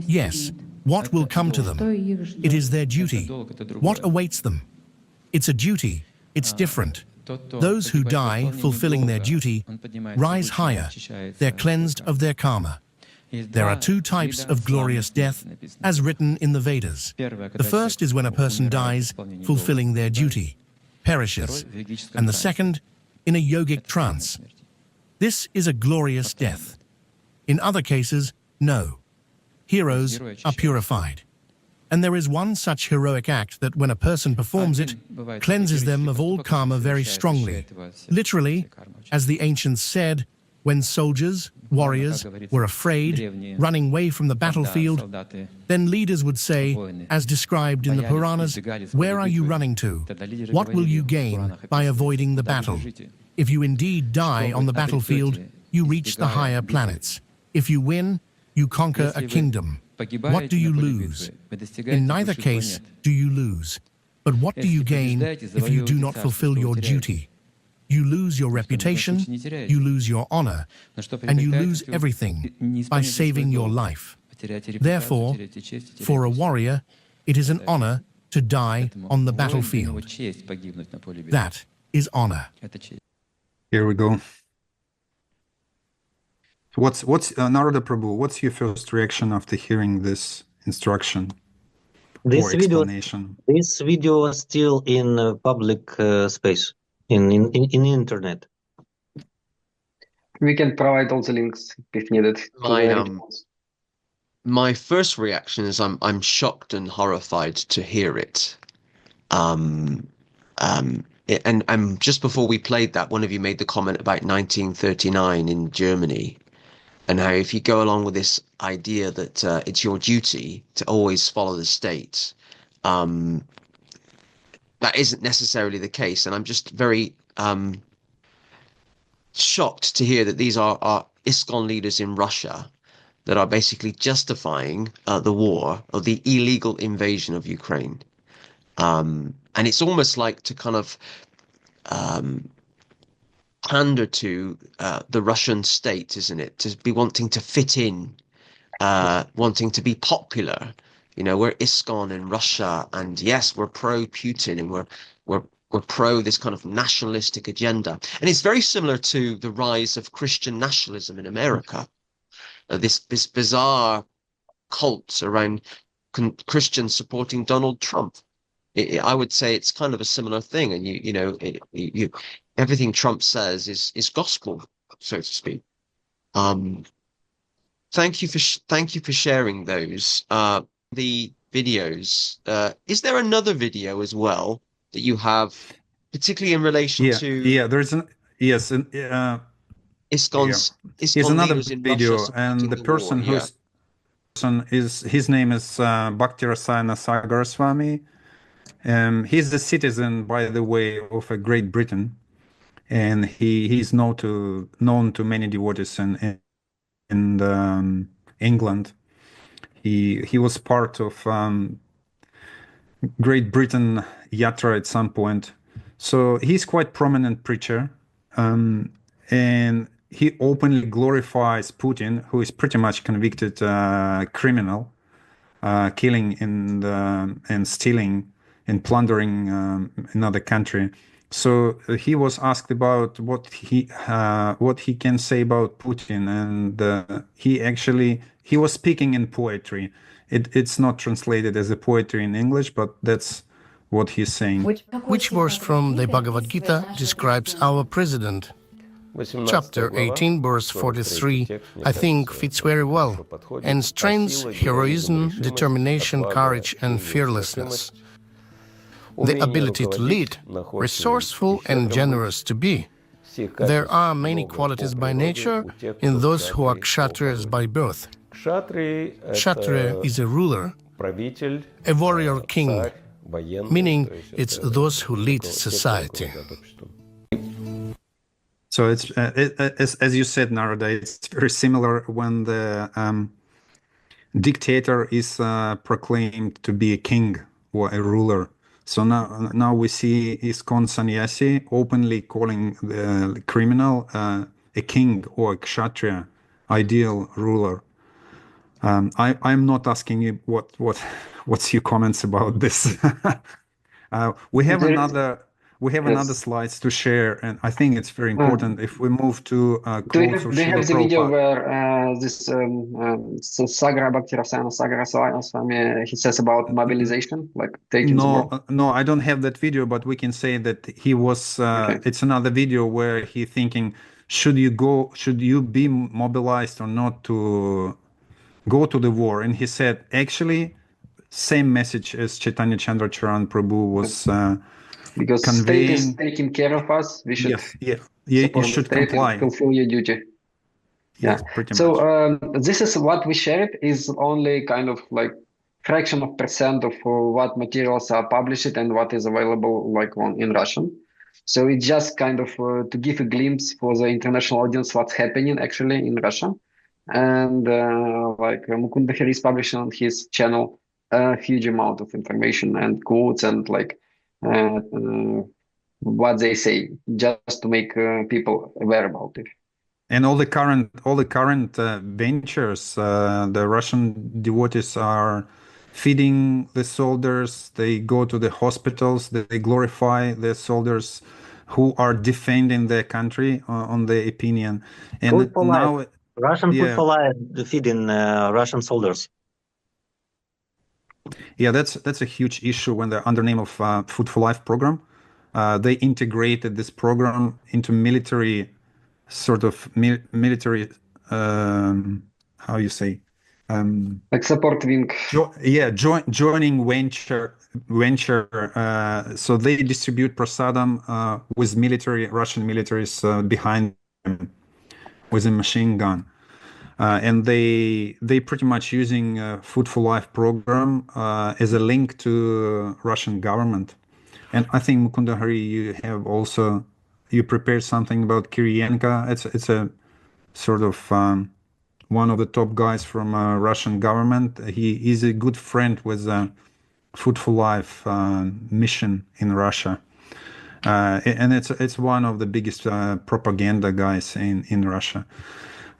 Yes, what will come to them? It is their duty. What awaits them? It's a duty. It's different. Those who die fulfilling their duty rise higher. They're cleansed of their karma. There are two types of glorious death, as written in the Vedas. The first is when a person dies fulfilling their duty, perishes, and the second, in a yogic trance. This is a glorious death. In other cases, no. Heroes are purified. And there is one such heroic act that when a person performs it, cleanses them of all karma very strongly. Literally, as the ancients said, when soldiers, warriors, were afraid, running away from the battlefield, then leaders would say, as described in the Puranas, "Where are you running to? What will you gain by avoiding the battle? If you indeed die on the battlefield, you reach the higher planets. If you win, you conquer a kingdom. What do you lose? In neither case do you lose. But what do you gain if you do not fulfill your duty? You lose your reputation, you lose your honor, and you lose everything by saving your life. Therefore, for a warrior, it is an honor to die on the battlefield. That is honor." Here we go. What's Narada Prabhu, what's your first reaction after hearing this instruction or explanation? This video was still in public space, in internet. We can provide all the links if needed. My first reaction is I'm shocked and horrified to hear it. And just before we played that, one of you made the comment about 1939 in Germany, and how if you go along with this idea that it's your duty to always follow the state, that isn't necessarily the case. And I'm just very shocked to hear that these are ISKCON leaders in Russia that are basically justifying the war or the illegal invasion of Ukraine. And it's almost like to kind of pander to the Russian state, isn't it? To be wanting to fit in, wanting to be popular. You know, we're ISKCON in Russia, and yes, we're pro-Putin, and we're pro this kind of nationalistic agenda. And it's very similar to the rise of Christian nationalism in America. This bizarre cult around Christians supporting Donald Trump. I would say it's kind of a similar thing, and you know, everything Trump says is gospel, so to speak. Thank you for sharing those. The videos. Is there another video as well that you have, particularly in relation to? There's ISKCON's Here's another leaders in video, Russia and the person his name is Bhakti Rasayana Sagar Swami. He's a citizen, by the way, of Great Britain, and he's known to many devotees in England. He was part of Great Britain Yatra at some point, so he's quite prominent preacher, and he openly glorifies Putin, who is pretty much convicted criminal, killing and stealing and plundering another country. So he was asked about what he can say about Putin, and he was speaking in poetry. It's not translated as a poetry in English, but that's what he's saying. Which verse from the Bhagavad Gita describes our president? Chapter 18, verse 43, I think fits very well, and strains heroism, determination, courage, and fearlessness. The ability to lead, resourceful and generous to be. There are many qualities by nature in those who are kshatriyas by birth. Kshatriya is a ruler, a warrior king, meaning it's those who lead society. So it's as you said, Narada, it's very similar when the dictator is proclaimed to be a king or a ruler. So now we see ISKCON sannyasi openly calling the criminal a king or a kshatriya, ideal ruler. I'm not asking you what's your comments about this. We have we have another slides to share, and I think it's very important if we move to quotes of do you Srila have the video Prabhupada. where this Sagar Bhakti Rasayana Sagar Swami he says about mobilization, like taking the war? No, I don't have that video, but we can say that he was. It's another video where he thinking, should you be mobilized or not to go to the war? And he said, actually, same message as Chaitanya Chandra Prabhu was because conveying. State is taking care of us. We should you should comply. Fulfill your duty. Yes, pretty much. So this is what we shared is only kind of like fraction of percent of what materials are published and what is available like in Russian. So it's just kind of to give a glimpse for the international audience what's happening actually in Russia. And like Mukunda Hari is publishing on his channel a huge amount of information and quotes and like what they say, just to make people aware about it. And all the current ventures, the Russian devotees are feeding the soldiers. They go to the hospitals. They glorify the soldiers who are defending their country on their opinion. And now, Russian Food for Life feeding Russian soldiers. Yeah, that's a huge issue when they're under name of Food for Life program. They integrated this program into military sort of military how you say like support wing. Joining venture so they distribute prasadam with Russian militaries behind them with a machine gun, and they pretty much using Food for Life program as a link to Russian government. And I think Mukunda Hari, you prepared something about Kiriyenko. It's a sort of one of the top guys from Russian government. He is a good friend with Food for Life mission in Russia, and it's one of the biggest propaganda guys in Russia.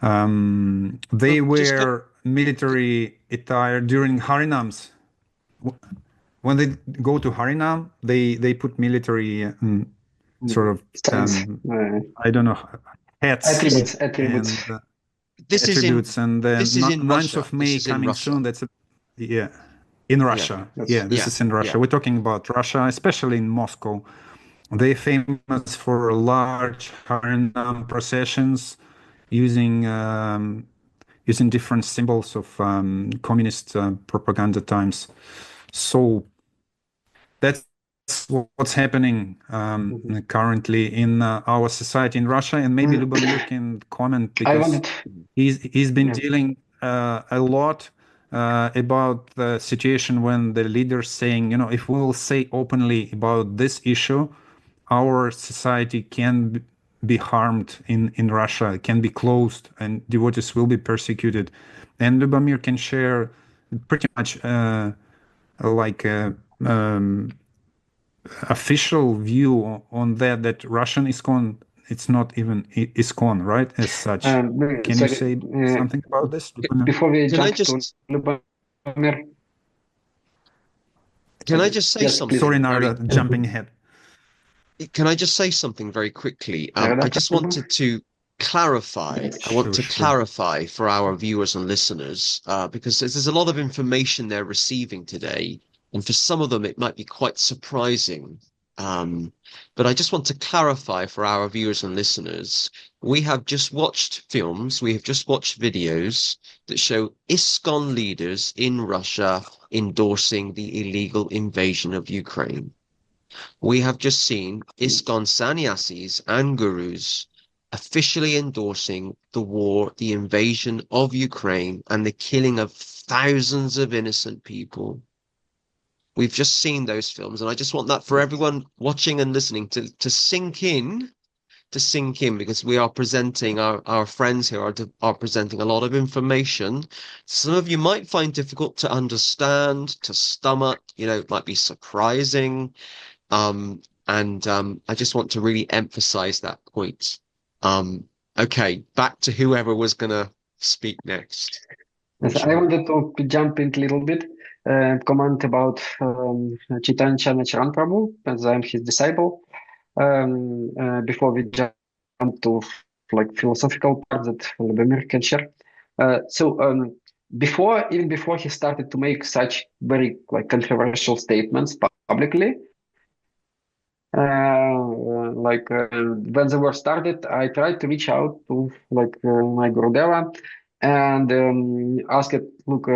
They wear military attire during Harinams. When they go to Harinam, they put military sort of I don't know, hats, attributes. This attributes, and the 9th of May coming Russia. soon. That's in Russia. This is in Russia. We're talking about Russia, especially in Moscow. They're famous for large Harinam processions using different symbols of communist propaganda times. So that's what's happening currently in our society in Russia, and maybe Liubomir can comment because he's been dealing a lot about the situation when the leaders saying, if we will say openly about this issue, our society can be harmed in Russia, can be closed, and devotees will be persecuted. And Liubomir can share pretty much official view on that Russian ISKCON, it's not even ISKCON, right, as such. Can you say something about this? Before we jump to Liubomir? Can I just say something? Sorry, Narada, jumping ahead. Can I just say something very quickly? I just wanted to clarify. I want to clarify for our viewers and listeners, because there's a lot of information they're receiving today. And for some of them, it might be quite surprising. But I just want to clarify for our viewers and listeners, we have just watched films, we have just watched videos that show ISKCON leaders in Russia endorsing the illegal invasion of Ukraine. We have just seen ISKCON sannyasis and gurus officially endorsing the war, the invasion of Ukraine, and the killing of thousands of innocent people. We've just seen those films, and I just want that for everyone watching and listening to sink in, because we are presenting, our friends here are presenting a lot of information. Some of you might find difficult to understand, to stomach, it might be surprising. I just want to really emphasize that point. Okay, back to whoever was going to speak next. Yes, I wanted to jump in a little bit. Comment about Chaitanya Chandra Prabhu, as I'm his disciple. before we jump to like philosophical part that Liubomir can share. Even before he started to make such very like controversial statements publicly, when the war started, I tried to reach out to my Gurudeva and ask it, look,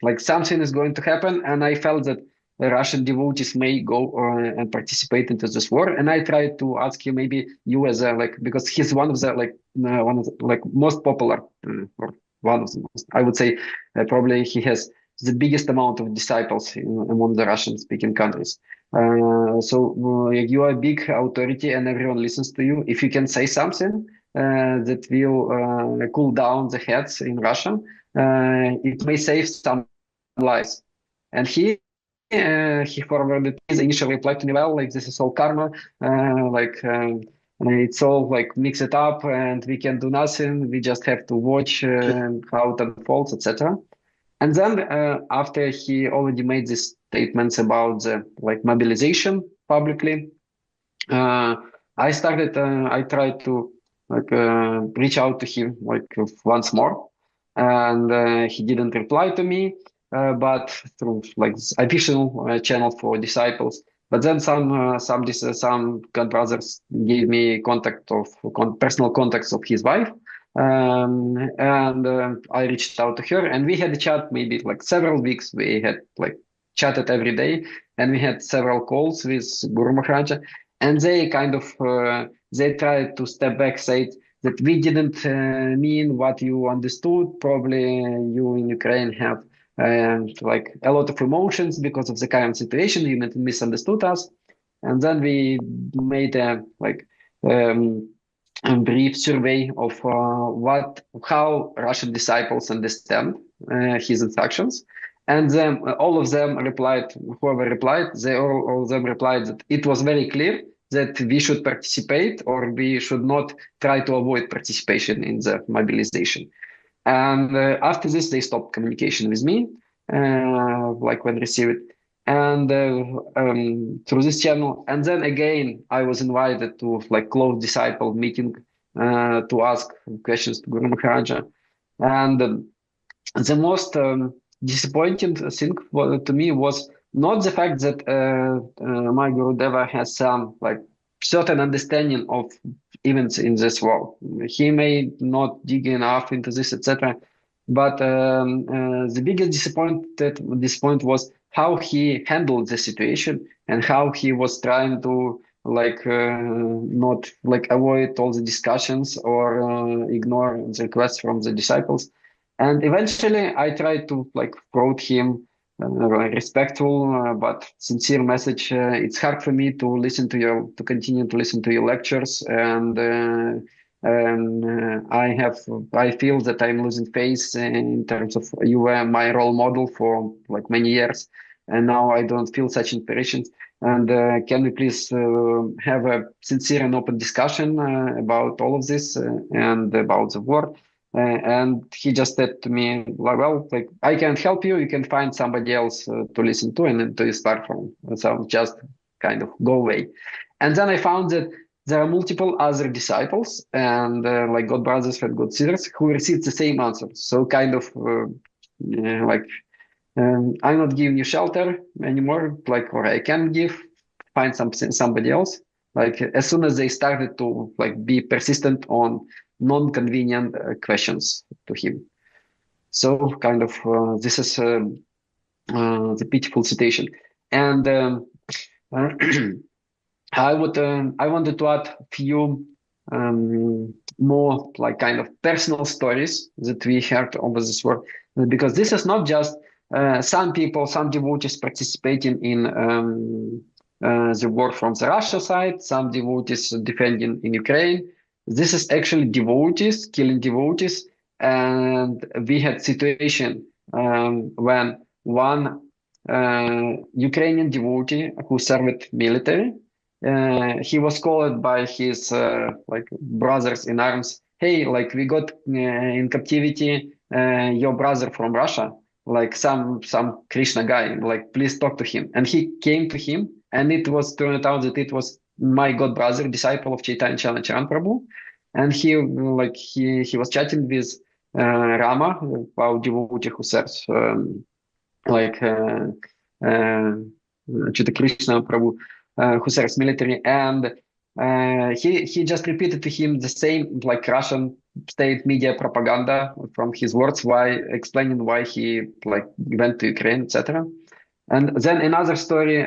like something is going to happen, and I felt that the Russian devotees may go and participate into this war, and I tried to ask him, maybe you as a because he's one of the most popular or one of the most, I would say, probably he has the biggest amount of disciples among the Russian-speaking countries. You are a big authority and everyone listens to you. If you can say something that will cool down the heads in Russia, it may save some lives. And he forwarded his initial reply to me, well, like this is all karma, it's all like mix it up and we can do nothing. We just have to watch how it unfolds, etc. And then after he already made these statements about the mobilization publicly, I tried to reach out to him once more, and he didn't reply to me, but through official channel for disciples. But then some God brothers gave me personal contacts of his wife. I reached out to her, and we had a chat maybe several weeks. We had chatted every day, and we had several calls with Guru Maharaja, and they they tried to step back, say that we didn't mean what you understood. Probably you in Ukraine have a lot of emotions because of the current situation. You misunderstood us, and then we made a brief survey of how Russian disciples understand his instructions, and then all of them replied. Whoever replied, all of them replied that it was very clear that we should participate or we should not try to avoid participation in the mobilization. And after this, they stopped communication with me, when received. And through this channel, and then again, I was invited to close disciple meeting to ask questions to Guru Maharaja. And the most disappointing thing to me was not the fact that my Gurudeva has some certain understanding of events in this world. He may not dig enough into this, etc. But the biggest disappointment was how he handled the situation and how he was trying to not avoid all the discussions or ignore the requests from the disciples. And eventually I tried to quote him respectful but sincere message. It's hard for me to continue to listen to your lectures, and I feel that I'm losing faith in terms of you were my role model for many years, and now I don't feel such inspiration. And can we please have a sincere and open discussion about all of this and about the war? And he just said to me, well, I can't help you. You can find somebody else to listen to and to start from. So just kind of go away. And then I found that there are multiple other disciples and God brothers and God sisters who received the same answer. So I'm not giving you shelter anymore, or I can find somebody else. As soon as they started to be persistent on non-convenient questions to him. So this is the pitiful situation. And I wanted to add a few more personal stories that we heard over this war, because this is not just some devotees participating in the war from the Russia side, some devotees defending in Ukraine. This is actually devotees killing devotees, and we had situation when one Ukrainian devotee who served military, he was called by his brothers in arms. Hey, we got in captivity your brother from Russia, some Krishna guy. Please talk to him. And he came to him, and it was turned out that it was my god brother, disciple of Chaitanya Chandra Prabhu, and he was chatting with Rama, our devotee who serves Krishna Prabhu, who serves military, and he just repeated to him the same like Russian state media propaganda from his words, explaining why he went to Ukraine, etc. And then another story,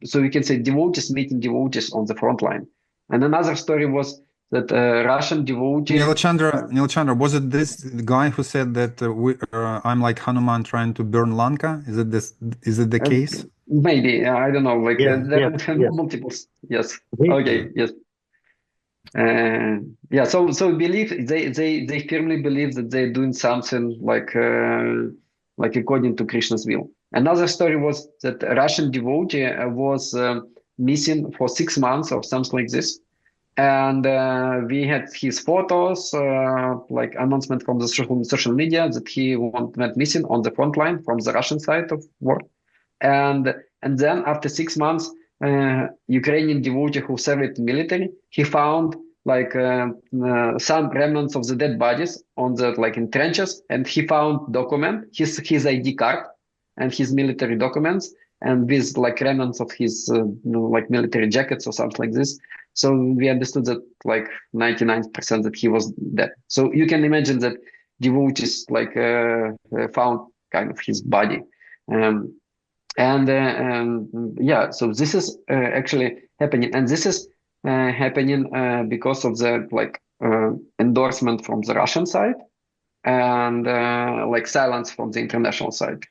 so we can say devotees meeting devotees on the front line. And another story was that Russian devotee. Nila Chandra, was it this guy who said that I'm like Hanuman trying to burn Lanka? Is it this? Is it the case? Maybe, I don't know. There are multiple. Yes. Okay. Yes. So believe they firmly believe that they're doing something like according to Krishna's will. Another story was that a Russian devotee was missing for 6 months or something like this, and we had his photos, announcement from the social media that he went missing on the front line from the Russian side of war, and then after 6 months, Ukrainian devotee who served in military, he found some remnants of the dead bodies on the in trenches, and he found his ID card and his military documents, and with remnants of his military jackets or something like this. So we understood that 99% that he was dead. So you can imagine that devotees found kind of his body. So this is actually happening, and this is happening because of the endorsement from the Russian side and silence from the international side.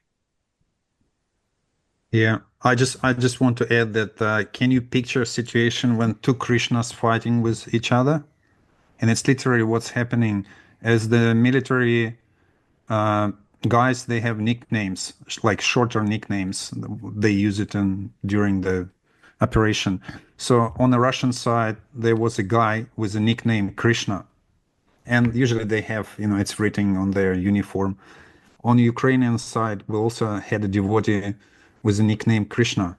Yeah, I just want to add that can you picture a situation when two Krishnas fighting with each other? And it's literally what's happening. As the military guys, they have nicknames, like shorter nicknames. They use it during the operation. So on the Russian side, there was a guy with a nickname Krishna. And usually they have, it's written on their uniform. On the Ukrainian side, we also had a devotee with the nickname Krishna.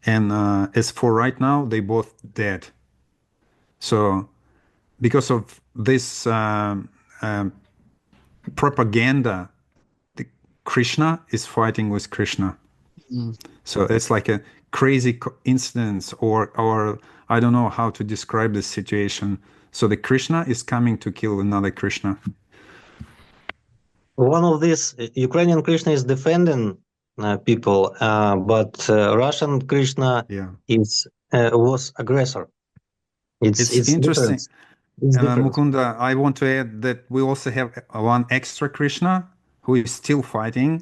And as for right now, they both dead. So because of this propaganda, the Krishna is fighting with Krishna. So it's like a crazy incident, or I don't know how to describe this situation. So the Krishna is coming to kill another Krishna. One of these Ukrainian Krishna is defending people, but Russian Krishna was aggressor. It's interesting. Mukunda, I want to add that we also have one extra Krishna who is still fighting.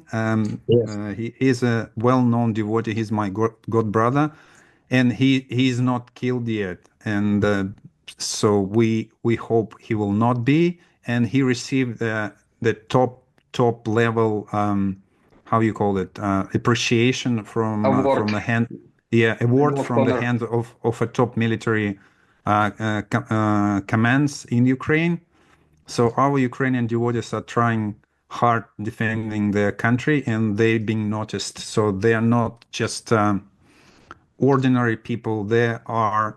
He is a well-known devotee. He's my god brother, and he is not killed yet. And so we hope he will not be. And he received the top level. How you call it? Appreciation from the hand. Yeah, award from the hand of a top military commands in Ukraine. So our Ukrainian devotees are trying hard defending their country, and they're being noticed. So they are not just ordinary people. They are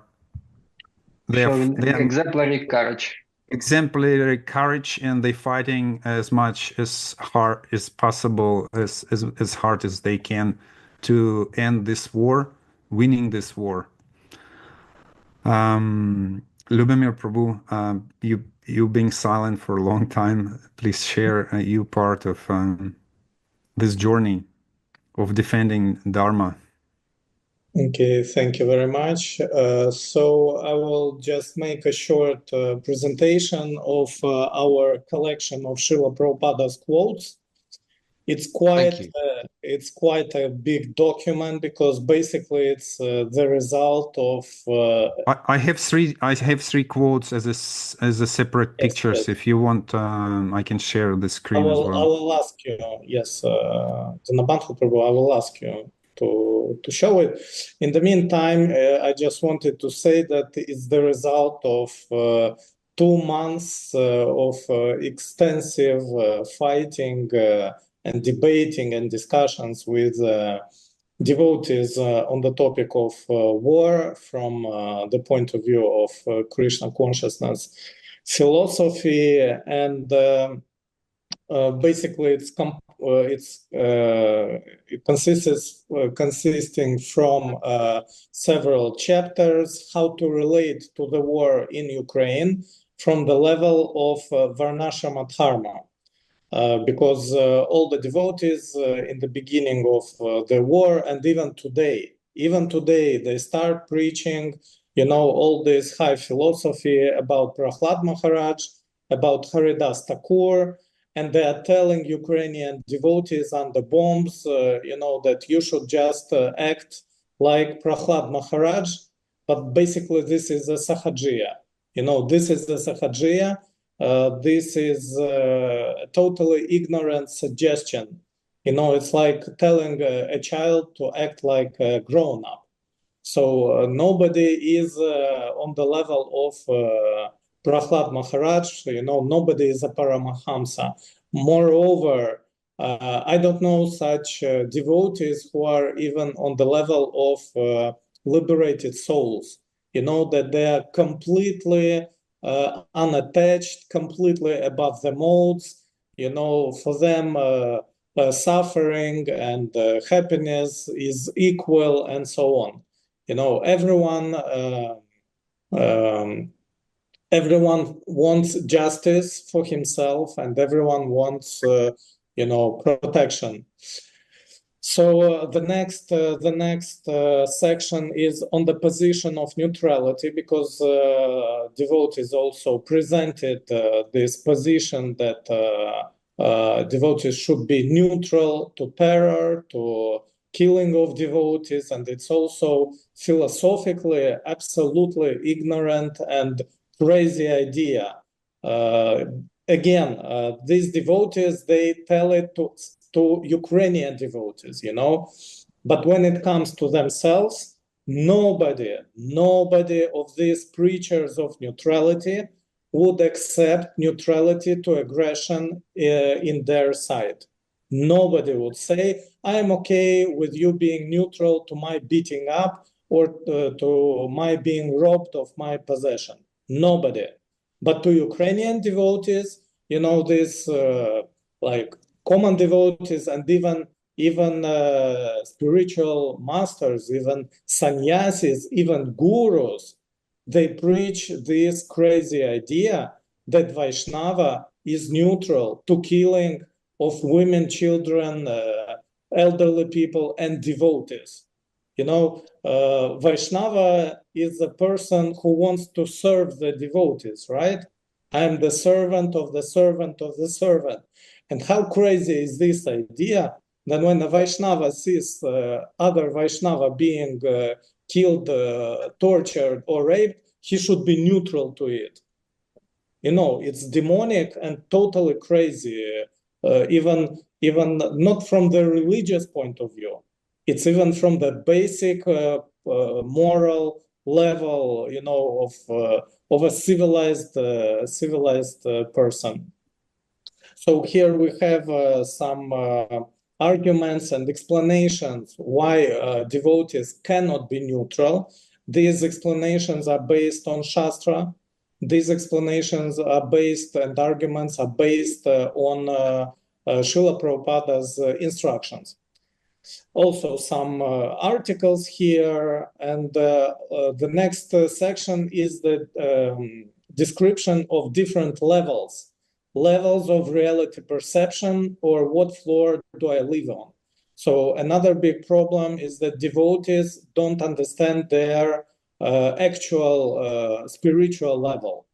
exemplary courage. Exemplary courage, and they're fighting as much as hard as possible, as hard as they can, to end this war, winning this war. Liubomir Prabhu, you being silent for a long time, please share you part of this journey of defending Dharma. Okay, thank you very much. So I will just make a short presentation of our collection of Srila Prabhupada's quotes. It's quite a big document because basically it's the result of. I have three quotes as a separate pictures. Yes. If you want, I can share the screen as well. I will ask you. Yes, Bandhu Prabhu, I will ask you to show it. In the meantime, I just wanted to say that it's the result of 2 months of extensive fighting and debating and discussions with devotees on the topic of war from the point of view of Krishna consciousness philosophy, and basically it consisting from several chapters, how to relate to the war in Ukraine from the level of Varnashrama Dharma. Because all the devotees in the beginning of the war, and even today, they start preaching, all this high philosophy about Prahlad Maharaj, about Haridas Thakur, and they are telling Ukrainian devotees under bombs, that you should just act like Prahlad Maharaj. But basically, this is a sahajiya. This is the sahajiya. This is a totally ignorant suggestion. It's like telling a child to act like a grown-up. So nobody is on the level of Prahlad Maharaj. Nobody is a Paramahamsa. Moreover, I don't know such devotees who are even on the level of liberated souls. That they are completely unattached, completely above the modes. For them, suffering and happiness is equal, and so on. Everyone wants justice for himself, and everyone wants, protection. So the next section is on the position of neutrality, because devotees also presented this position that devotees should be neutral to terror, to killing of devotees, and it's also philosophically absolutely ignorant and crazy idea. Again, these devotees, they tell it to Ukrainian devotees, but when it comes to themselves, nobody of these preachers of neutrality would accept neutrality to aggression in their side. Nobody would say, I am okay with you being neutral to my beating up or to my being robbed of my possession. Nobody. But to Ukrainian devotees, this like common devotees, and even spiritual masters, even sannyasis, even gurus, they preach this crazy idea that Vaishnava is neutral to killing of women, children, elderly people, and devotees. Vaishnava is a person who wants to serve the devotees, right? I am the servant of the servant of the servant. And how crazy is this idea that when a Vaishnava sees other Vaishnava being killed, tortured, or raped, he should be neutral to it? It's demonic and totally crazy, even not from the religious point of view. It's even from the basic moral level, of a civilized person. So here we have some arguments and explanations why devotees cannot be neutral. These explanations are based on Shastra. These explanations are based, and arguments are based on Srila Prabhupada's instructions. Also some articles here, and the next section is the description of different levels of reality perception, or what floor do I live on. So another big problem is that devotees don't understand their actual spiritual level.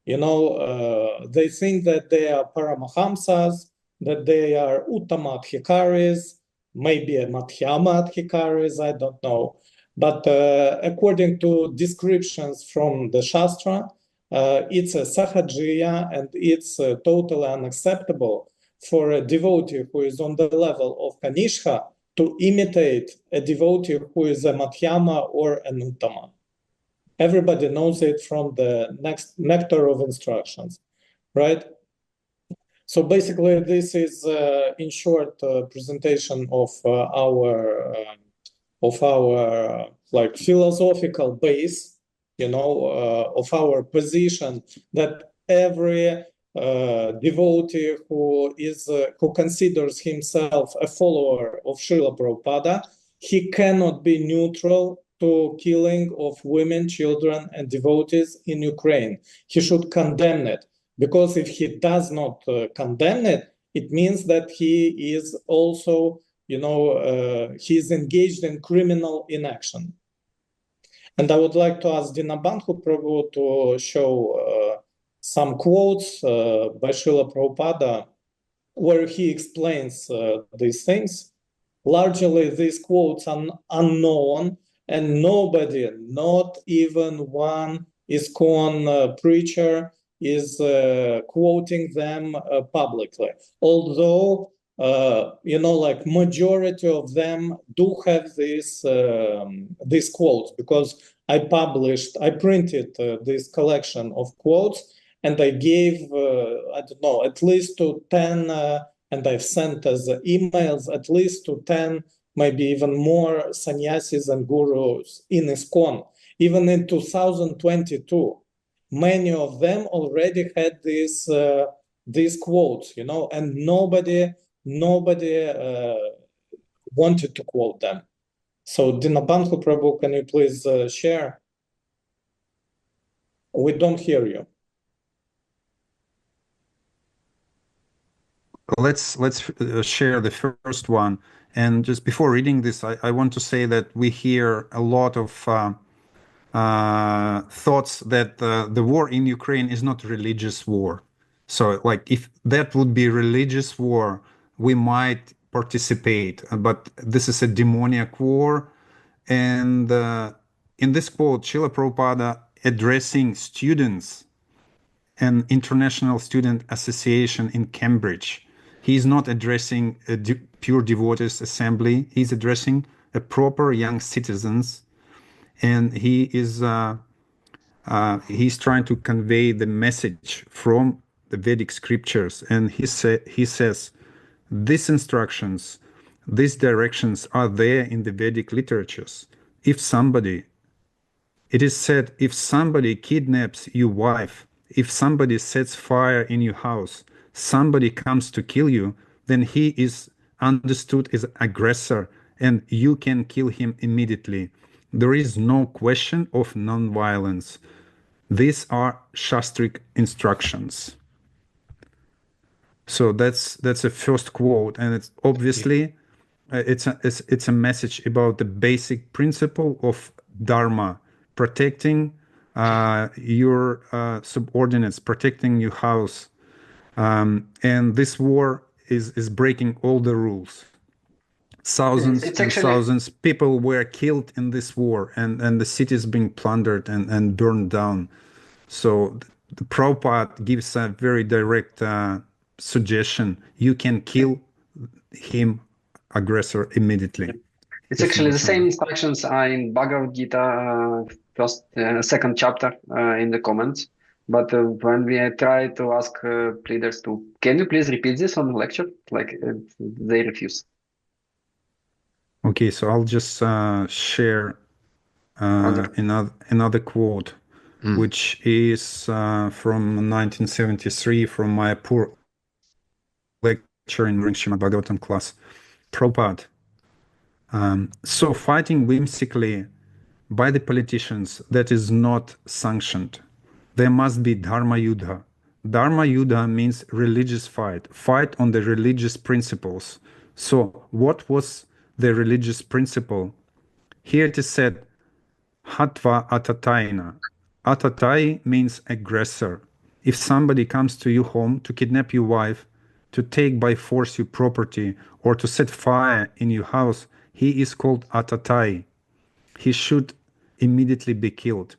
They think that they are Paramahamsas, that they are Uttama Adhikaris, maybe a Madhyama Adhikaris, I don't know. But according to descriptions from the Shastra, it's a sahajiya, and it's totally unacceptable for a devotee who is on the level of Kanishka to imitate a devotee who is a Madhyama or an Uttama. Everybody knows it from the next nectar of instructions, right? So basically, this is, in short, presentation of our of our like philosophical base, of our position, that every devotee who considers himself a follower of Srila Prabhupada, he cannot be neutral to killing of women, children, and devotees in Ukraine. He should condemn it, because if he does not condemn it, it means that he is also, he is engaged in criminal inaction. And I would like to ask Dina Bandhu Prabhu to show some quotes by Srila Prabhupada where he explains these things. Largely, these quotes are unknown, and nobody, not even one ISKCON preacher, is quoting them publicly. Although, like majority of them do have these quotes, because I printed this collection of quotes, and I gave, I don't know, at least to 10, and I've sent as emails at least to 10, maybe even more sannyasis and gurus in ISKCON. Even in 2022, many of them already had these quotes, and nobody wanted to quote them. So Dina Bandhu Prabhu, can you please share? We don't hear you. Let's share the first one. And just before reading this, I want to say that we hear a lot of thoughts that the war in Ukraine is not a religious war. So, like, if that would be religious war, we might participate. But this is a demoniac war. And in this quote, Srila Prabhupada addressing students, an international student association in Cambridge. He's not addressing a pure devotees assembly. He's addressing a proper young citizens, and he's trying to convey the message from the Vedic scriptures. And he says, these instructions, these directions are there in the Vedic literatures. It is said, if somebody kidnaps your wife, if somebody sets fire in your house, somebody comes to kill you, then he is understood as aggressor, and you can kill him immediately. There is no question of non-violence. These are Shastric instructions. So that's a first quote, and it's obviously it's a message about the basic principle of Dharma, protecting your subordinates, protecting your house. And this war is breaking all the rules. Thousands and thousands people were killed in this war, and the cities being plundered and burned down. So the Prabhupada gives a very direct suggestion. You can kill him, aggressor, immediately. It's actually the same instructions are in Bhagavad Gita, second chapter in the comments. But when we try to ask leaders to, can you please repeat this on the lecture? Like they refuse. Okay, so I'll just share another quote, which is from 1973 from my poor lecture in Srimad Bhagavatam class. Prabhupada. So fighting whimsically by the politicians, that is not sanctioned. There must be Dharma Yuddha. Dharma Yuddha means religious fight on the religious principles. So what was the religious principle? Here it is said, Hatva Atataina. Atatai means aggressor. If somebody comes to your home to kidnap your wife, to take by force your property, or to set fire in your house, he is called Atatai. He should immediately be killed.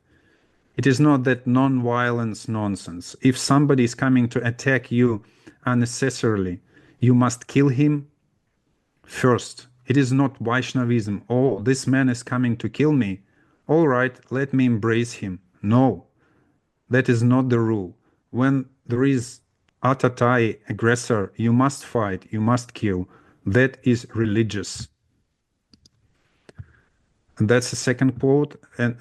It is not that non-violence nonsense. If somebody is coming to attack you unnecessarily, you must kill him first. It is not Vaishnavism. Oh, this man is coming to kill me. All right, let me embrace him. No, that is not the rule. When there is Atatai, aggressor, you must fight, you must kill. That is religious. And that's the second quote, and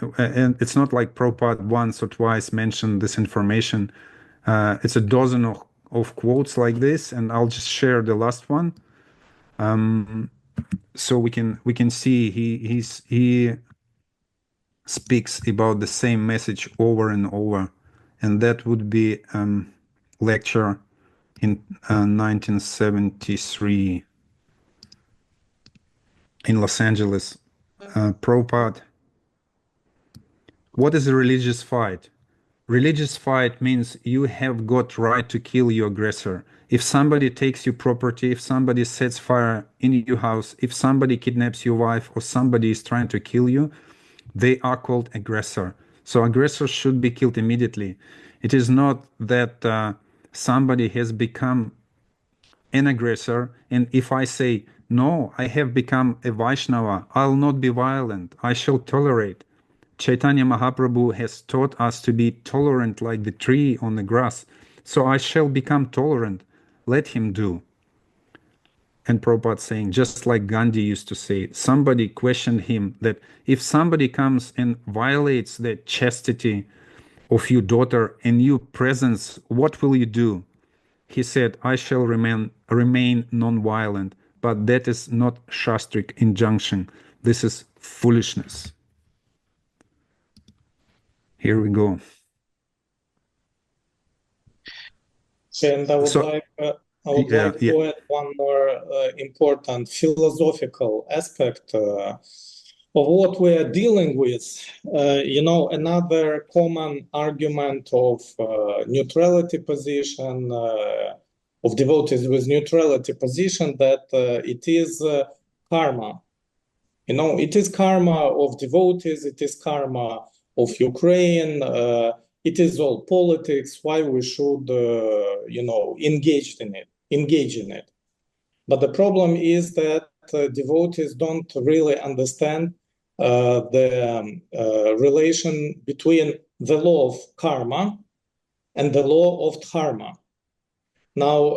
it's not like Prabhupada once or twice mentioned this information. It's a dozen of quotes like this, and I'll just share the last one, so we can see he speaks about the same message over and over, and that would be lecture in 1973 in Los Angeles. Prabhupada. What is a religious fight? Religious fight means you have got right to kill your aggressor. If somebody takes your property, if somebody sets fire in your house, if somebody kidnaps your wife, or somebody is trying to kill you, they are called aggressor. So aggressor should be killed immediately. It is not that somebody has become an aggressor, and if I say, no, I have become a Vaishnava, I'll not be violent, I shall tolerate. Chaitanya Mahaprabhu has taught us to be tolerant like the tree on the grass. So I shall become tolerant. Let him do. And Prabhupada saying, just like Gandhi used to say, somebody questioned him that if somebody comes and violates the chastity of your daughter in your presence, what will you do? He said, I shall remain non-violent, but that is not Shastric injunction. This is foolishness. Here we go. And I would like to add one more important philosophical aspect of what we are dealing with. Another common argument of neutrality position, of devotees with neutrality position, that it is karma. It is karma of devotees, it is karma of Ukraine, it is all politics, why we should, engage in it. But the problem is that devotees don't really understand the relation between the law of karma and the law of dharma. Now,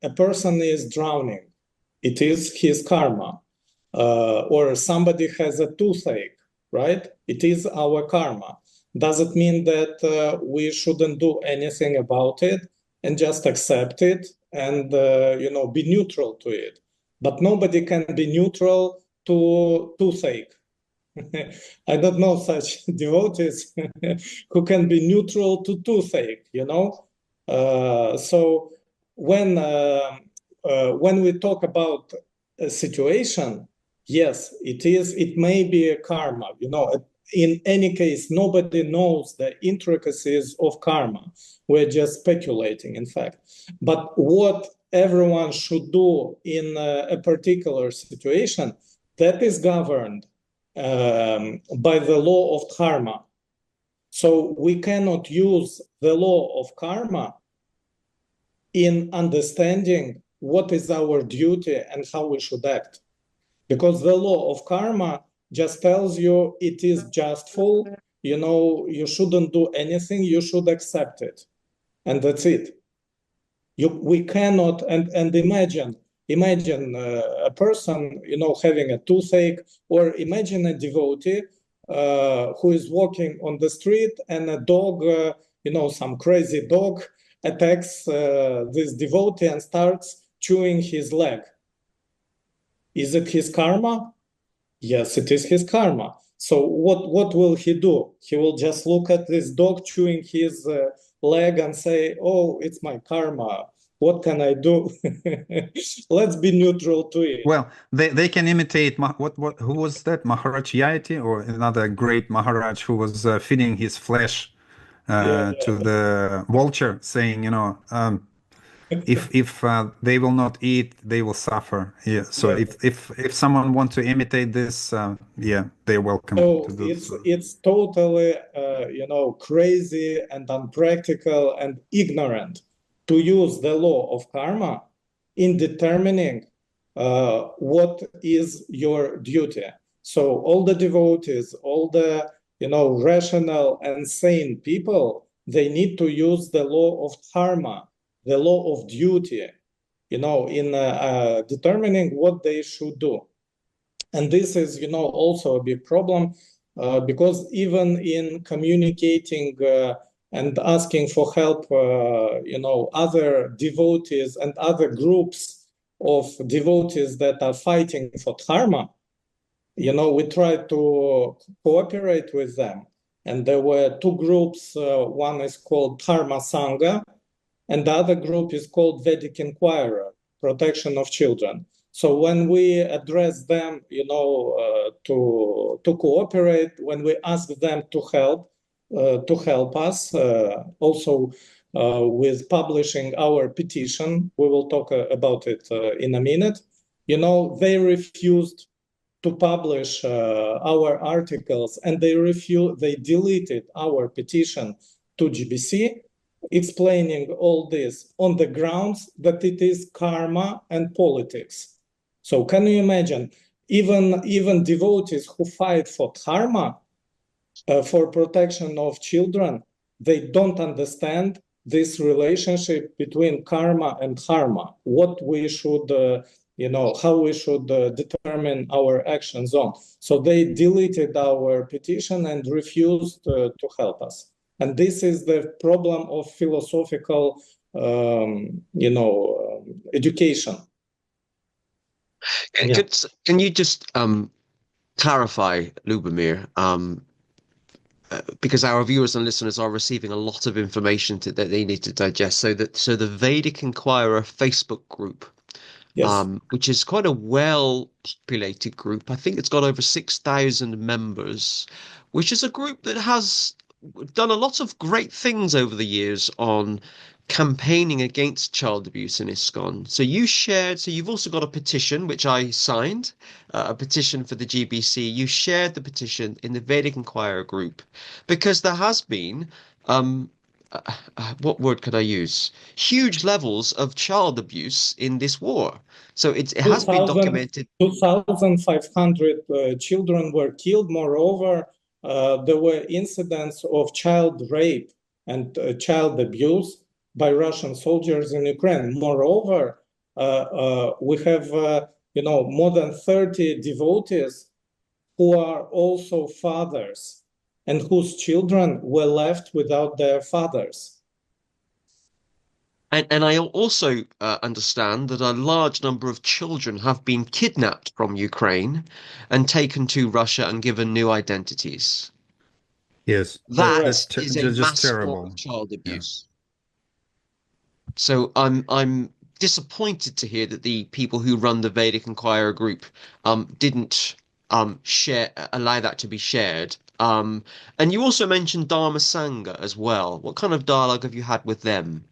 a person is drowning. It is his karma. Or somebody has a toothache, right? It is our karma. Does it mean that we shouldn't do anything about it and just accept it and, be neutral to it? But nobody can be neutral to toothache. I don't know such devotees who can be neutral to toothache, So when we talk about a situation, yes, it may be a karma, in any case, nobody knows the intricacies of karma. We're just speculating, in fact. But what everyone should do in a particular situation, that is governed by the law of dharma. So we cannot use the law of karma in understanding what is our duty and how we should act. Because the law of karma just tells you it is justful, you shouldn't do anything, you should accept it. And that's it. We cannot, and imagine a person, having a toothache, or imagine a devotee who is walking on the street and a dog, some crazy dog attacks this devotee and starts chewing his leg. Is it his karma? Yes, it is his karma. So what will he do? He will just look at this dog chewing his leg and say, oh, it's my karma. What can I do? Let's be neutral to it. Well, they can imitate, who was that? Maharaj Yayati, or another great Maharaj who was feeding his flesh to the vulture, saying, if they will not eat, they will suffer. Yeah. So if someone wants to imitate this, they're welcome to do so. It's totally crazy and unpractical and ignorant to use the law of karma in determining what is your duty. So all the devotees, all the rational and sane people, they need to use the law of dharma, the law of duty, in determining what they should do. And this is, also a big problem because even in communicating and asking for help, other devotees and other groups of devotees that are fighting for dharma, we try to cooperate with them. And there were two groups. One is called Dharma Sangha, and the other group is called Vedic Inquirer, Protection of Children. So when we address them, to cooperate, when we ask them to help us, also with publishing our petition, we will talk about it in a minute. They refused to publish our articles, and they deleted our petition to GBC, explaining all this on the grounds that it is karma and politics. So can you imagine, even devotees who fight for dharma, for protection of children, they don't understand this relationship between karma and dharma, what we should how we should determine our actions on. So they deleted our petition and refused to help us. And this is the problem of philosophical, education. Yeah. Can you just clarify, Liubomir, because our viewers and listeners are receiving a lot of information that they need to digest. So the Vedic Inquirer Facebook group, yes, which is quite a well-populated group. I think it's got over 6,000 members, which is a group that has done a lot of great things over the years on campaigning against child abuse in ISKCON. So you've also got a petition, which I signed, a petition for the GBC. You shared the petition in the Vedic Inquirer group because there has been, what word could I use? Huge levels of child abuse in this war. So it has been documented. 2,500 children were killed. Moreover, there were incidents of child rape and child abuse by Russian soldiers in Ukraine. Moreover, we have more than 30 devotees who are also fathers and whose children were left without their fathers. And I also understand that a large number of children have been kidnapped from Ukraine and taken to Russia and given new identities. Yes, that's is a just terrible form of child abuse. Yeah. So I'm disappointed to hear that the people who run the Vedic Inquirer group didn't allow that to be shared. And you also mentioned Dharma Sangha as well. What kind of dialogue have you had with them?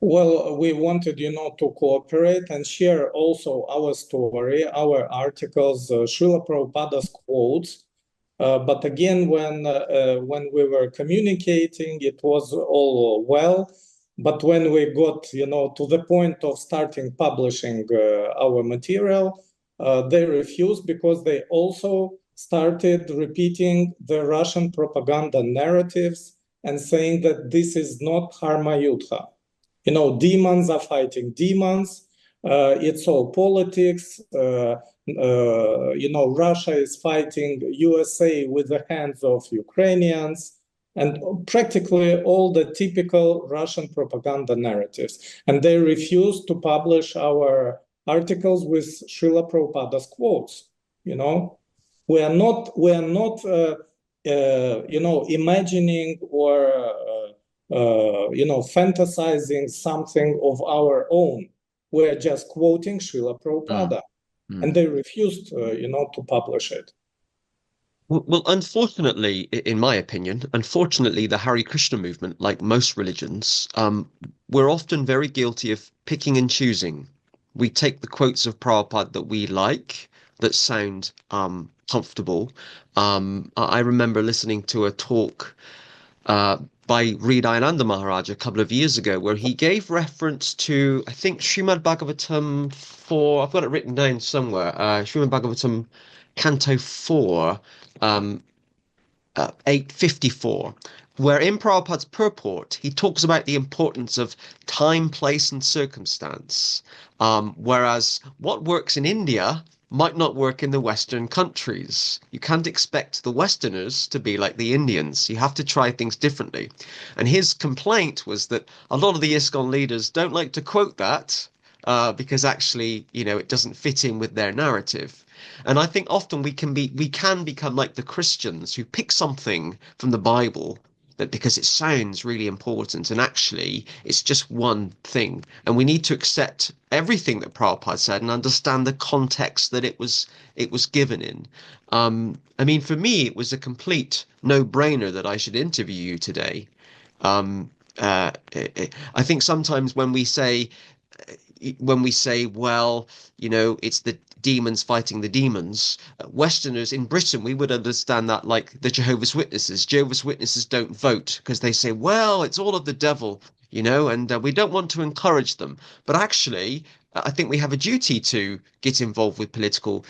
Well, we wanted, to cooperate and share also our story, our articles, Srila Prabhupada's quotes. But again, when we were communicating, it was all well. But when we got, to the point of starting publishing our material, they refused because they also started repeating the Russian propaganda narratives and saying that this is not Dharma Yuddha. Demons are fighting demons. It's all politics. Russia is fighting USA with the hands of Ukrainians, and practically all the typical Russian propaganda narratives. And they refused to publish our articles with Srila Prabhupada's quotes. We are not imagining or fantasizing something of our own. We're just quoting Srila Prabhupada. And they refused, to publish it. Well, unfortunately, in my opinion, the Hare Krishna movement, like most religions, we're often very guilty of picking and choosing. We take the quotes of Prabhupada that we like, that sound comfortable. I remember listening to a talk by Hridayananda Maharaj a couple of years ago, where he gave reference to, I think, Srimad Bhagavatam 4, I've got it written down somewhere, Srimad Bhagavatam Canto 4, 854, where in Prabhupada's purport, he talks about the importance of time, place, and circumstance. Whereas what works in India might not work in the Western countries. You can't expect the Westerners to be like the Indians. You have to try things differently. And his complaint was that a lot of the ISKCON leaders don't like to quote that because actually, it doesn't fit in with their narrative. And I think often we can become like the Christians who pick something from the Bible that because it sounds really important and actually it's just one thing. And we need to accept everything that Prabhupada said and understand the context that it was given in. I mean, for me, it was a complete no-brainer that I should interview you today. I think sometimes when we say, well, it's the demons fighting the demons, Westerners in Britain, we would understand that like the Jehovah's Witnesses. Jehovah's Witnesses don't vote because they say, well, it's all of the devil, and we don't want to encourage them. But actually, I think we have a duty to get involved with political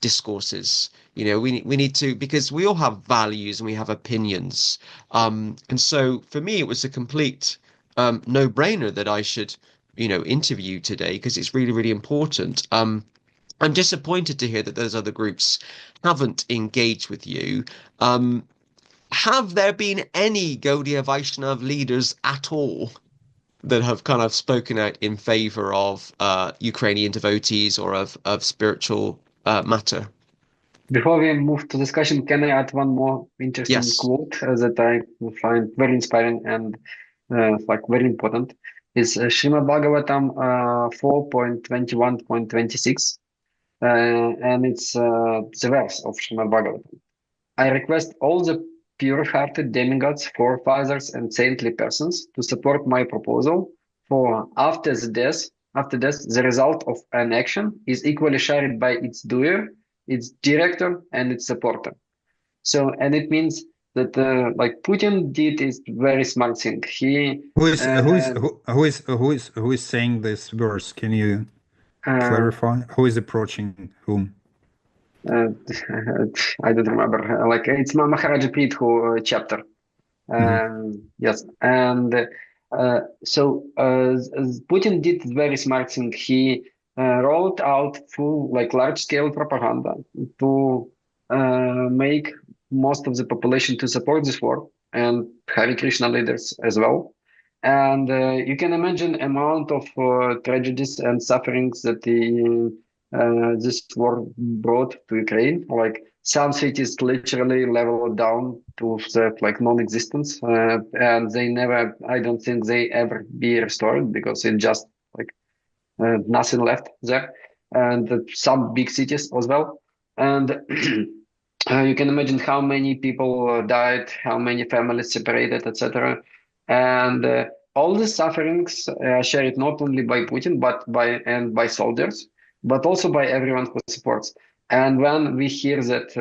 discourses. We need to, because we all have values and we have opinions. And so for me, it was a complete no-brainer that I should interview today because it's really, really important. I'm disappointed to hear that those other groups haven't engaged with you. Have there been any Gaudiya Vaishnav leaders at all that have kind of spoken out in favor of Ukrainian devotees or of spiritual matter? Before we move to discussion, can I add one more interesting quote that I find very inspiring and very important? Is Srimad Bhagavatam 4.21.26. And it's the verse of Srimad Bhagavatam. I request all the pure-hearted demigods, forefathers, and saintly persons to support my proposal, for after death, the result of an action is equally shared by its doer, its director, and its supporter. So, and it means that Putin did is very smart thing. Who is saying this verse? Can you clarify? Who is approaching whom? I don't remember. It's Maharaja Prithu chapter. Yes, and so Putin did very smart thing. He rolled out full large-scale propaganda to make most of the population to support this war, and Hare Krishna leaders as well. And you can imagine amount of tragedies and sufferings that this war brought to Ukraine. Some cities literally leveled down to the non-existence, and they never. I don't think they ever be restored because it just nothing left there, and some big cities as well. And you can imagine how many people died, how many families separated, etc. And all the sufferings are shared not only by Putin, but by soldiers, but also by everyone who supports. And when we hear that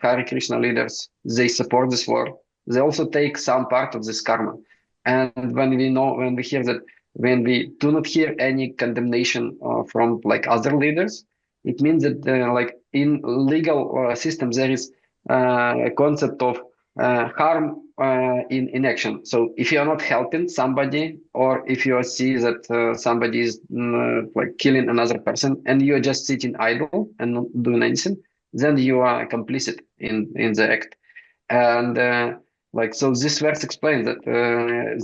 Hare Krishna leaders, they support this war, they also take some part of this karma. And when we hear that, when we do not hear any condemnation from other leaders, it means that in legal system there is a concept of harm in action. So if you are not helping somebody, or if you see that somebody is killing another person, and you are just sitting idle and not doing anything, then you are complicit in the act. And so this verse explains that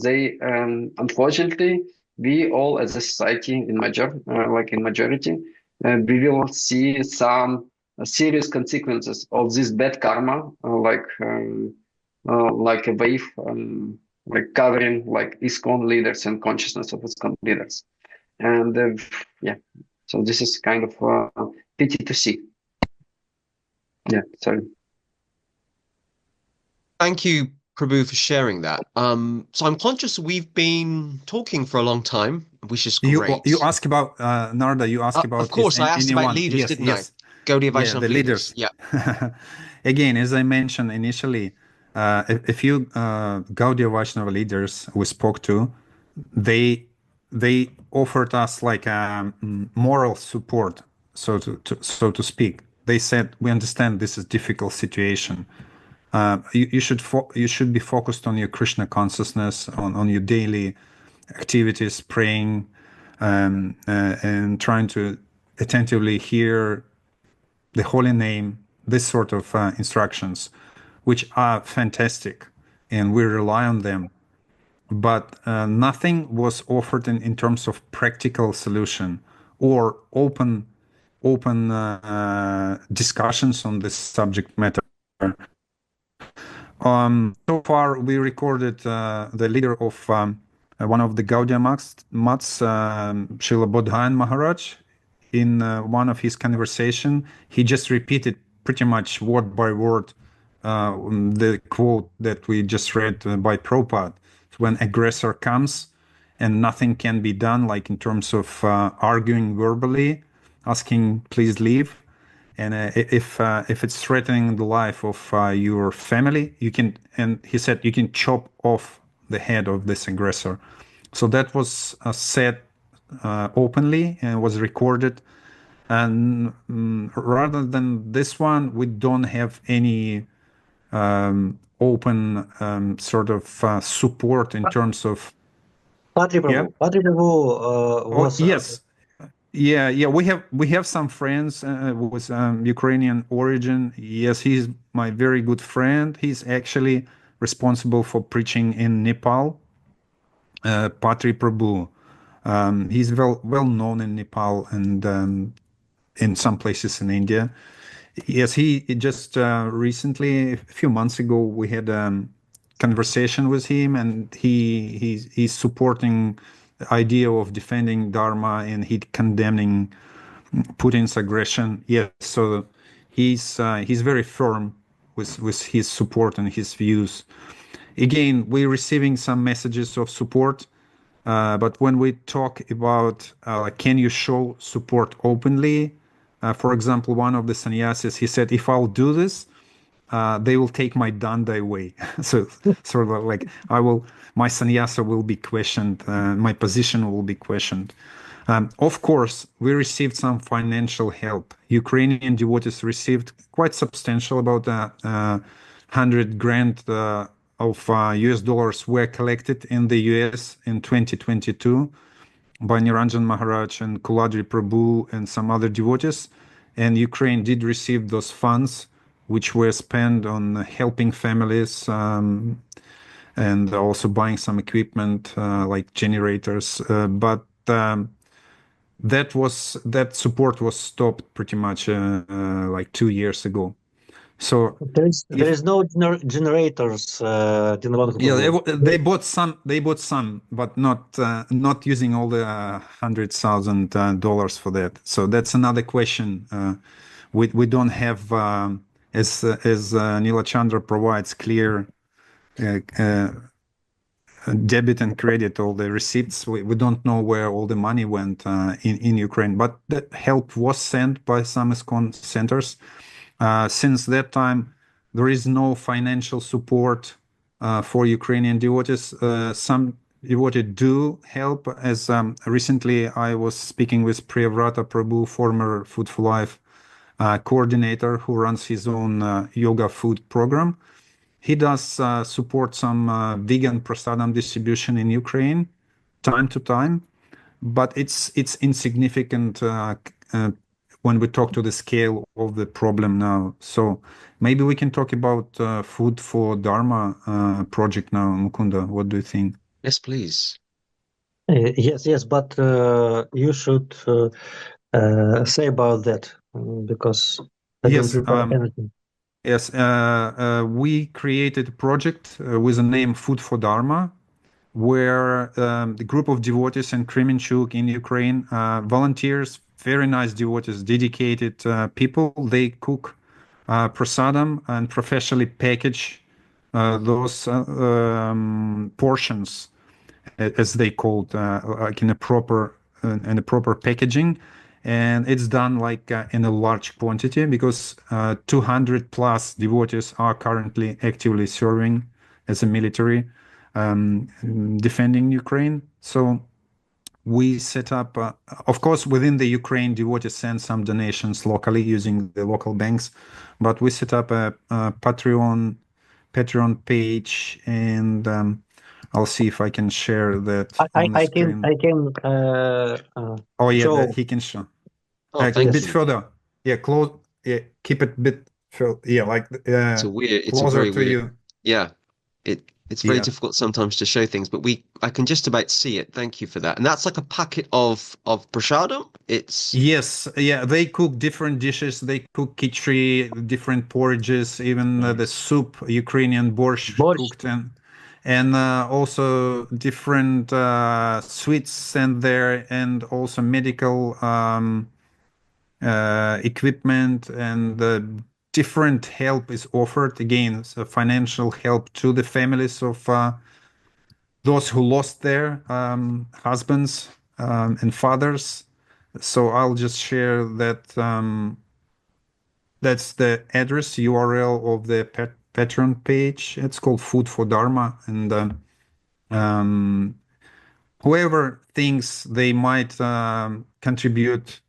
they unfortunately, we all as a society in majority, we will see some serious consequences of this bad karma, like a wave, covering ISKCON leaders and consciousness of ISKCON leaders. And so this is kind of pity to see. Yeah, sorry. Thank you, Prabhu, for sharing that. So I'm conscious we've been talking for a long time, which is great. You asked about Narada. You asked about. Of course, I asked about leaders, didn't I? Gaudiya Vaishnava the leaders. Yeah. Again, as I mentioned initially, a few Gaudiya Vaishnava leaders we spoke to, they offered us moral support, so to speak. They said, we understand this is a difficult situation. You should be focused on your Krishna consciousness, on your daily activities, praying, and trying to attentively hear the holy name, this sort of instructions, which are fantastic, and we rely on them. But nothing was offered in terms of practical solution or open discussions on this subject matter. So far, we recorded the leader of one of the Gaudiya Mats, Srila Bodhayan Maharaj. In one of his conversation, he just repeated pretty much word by word the quote that we just read by Prabhupada. When aggressor comes and nothing can be done, like in terms of arguing verbally, asking please leave, and if it's threatening the life of your family, you can, and he said, you can chop off the head of this aggressor. So that was said openly and was recorded. And rather than this one, we don't have any open sort of support in terms of. Padre Prabhu, Padre Prabhu was yes. Yeah, we have some friends with Ukrainian origin. Yes, he's my very good friend. He's actually responsible for preaching in Nepal. Padre Prabhu, he's well known in Nepal and in some places in India. Yes, he just recently, a few months ago, we had a conversation with him, and he's supporting the idea of defending Dharma, and he condemning Putin's aggression. Yes, so he's very firm with his support and his views. Again, we're receiving some messages of support, but when we talk about can you show support openly? For example, one of the sannyasis, he said, if I'll do this, they will take my danda away. So sort of like my sannyasa will be questioned, my position will be questioned. Of course, we received some financial help. Ukrainian devotees received quite substantial, about 100 grand of US dollars were collected in the US in 2022 by Niranjan Maharaj and Kuladri Prabhu and some other devotees. And Ukraine did receive those funds, which were spent on helping families and also buying some equipment like generators. But that support was stopped pretty much like 2 years ago. So there is no generators. Yeah, they bought some, but not using all the $100,000 for that. So that's another question. We don't have as Nila Chandra provides clear debit and credit, all the receipts. We don't know where all the money went in Ukraine, but that help was sent by some ISKCON centers. Since that time, there is no financial support for Ukrainian devotees. Some devotees do help. As recently I was speaking with Narada Prabhu, former Food for Life coordinator who runs his own yoga food program. He does support some vegan prasadam distribution in Ukraine time to time, but it's insignificant when we talk to the scale of the problem now. So maybe we can talk about Food for Dharma project now, Mukunda. What do you think? Yes, please. Yes, but you should say about that because I don't prepare anything. Yes, we created a project with the name Food for Dharma, where the group of devotees in Kremenchuk in Ukraine, volunteers, very nice devotees, dedicated people, they cook prasadam and professionally package those portions, as they called, like in a proper packaging. And it's done like in a large quantity because 200 plus devotees are currently actively serving as a military defending Ukraine. So we set up, of course, within the Ukraine, devotees send some donations locally using the local banks, but we set up a Patreon page, and I'll see if I can share that on the screen. I can. Oh yeah, show. he can show. Oh, A thank bit you. further. Yeah, close. keep it a bit, like It's a closer very to weird. you. Yeah, it's very difficult sometimes to show things, but I can just about see it. Thank you for that. And that's like a packet of prasadam. Yes, yeah, they cook different dishes. They cook khichdi, different porridges, even the soup, Ukrainian borscht cooked, and also different sweets sent there, and also medical equipment, and different help is offered. Again, so financial help to the families of those who lost their husbands and fathers. So I'll just share that. That's the address URL of the Patreon page. It's called Food for Dharma, and whoever thinks they might contribute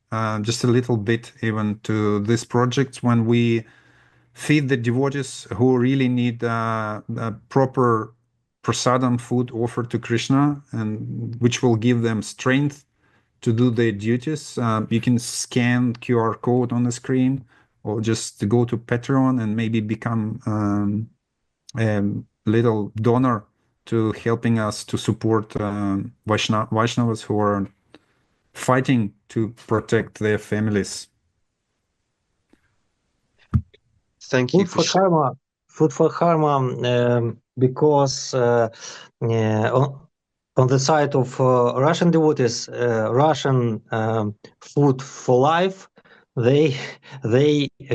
just a little bit even to this project, when we feed the devotees who really need proper prasadam food offered to Krishna, and which will give them strength to do their duties. You can scan QR code on the screen, or just go to Patreon and maybe become a little donor to helping us to support Vaishnavas who are fighting to protect their families. Thank you Food for karma. Food for karma, because on the side of Russian devotees, Russian food for life, they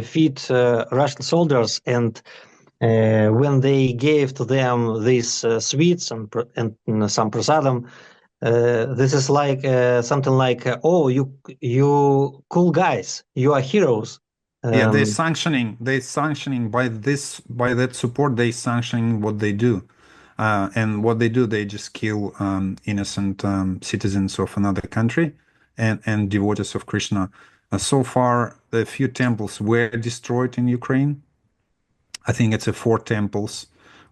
feed Russian soldiers, and when they gave to them these sweets and some prasadam, this is like something like, oh, you cool guys, you are heroes. Yeah, they're sanctioning by that support, they sanctioning what they do. And what they do, they just kill innocent citizens of another country and devotees of Krishna. So far, a few temples were destroyed in Ukraine. I think it's 4 temples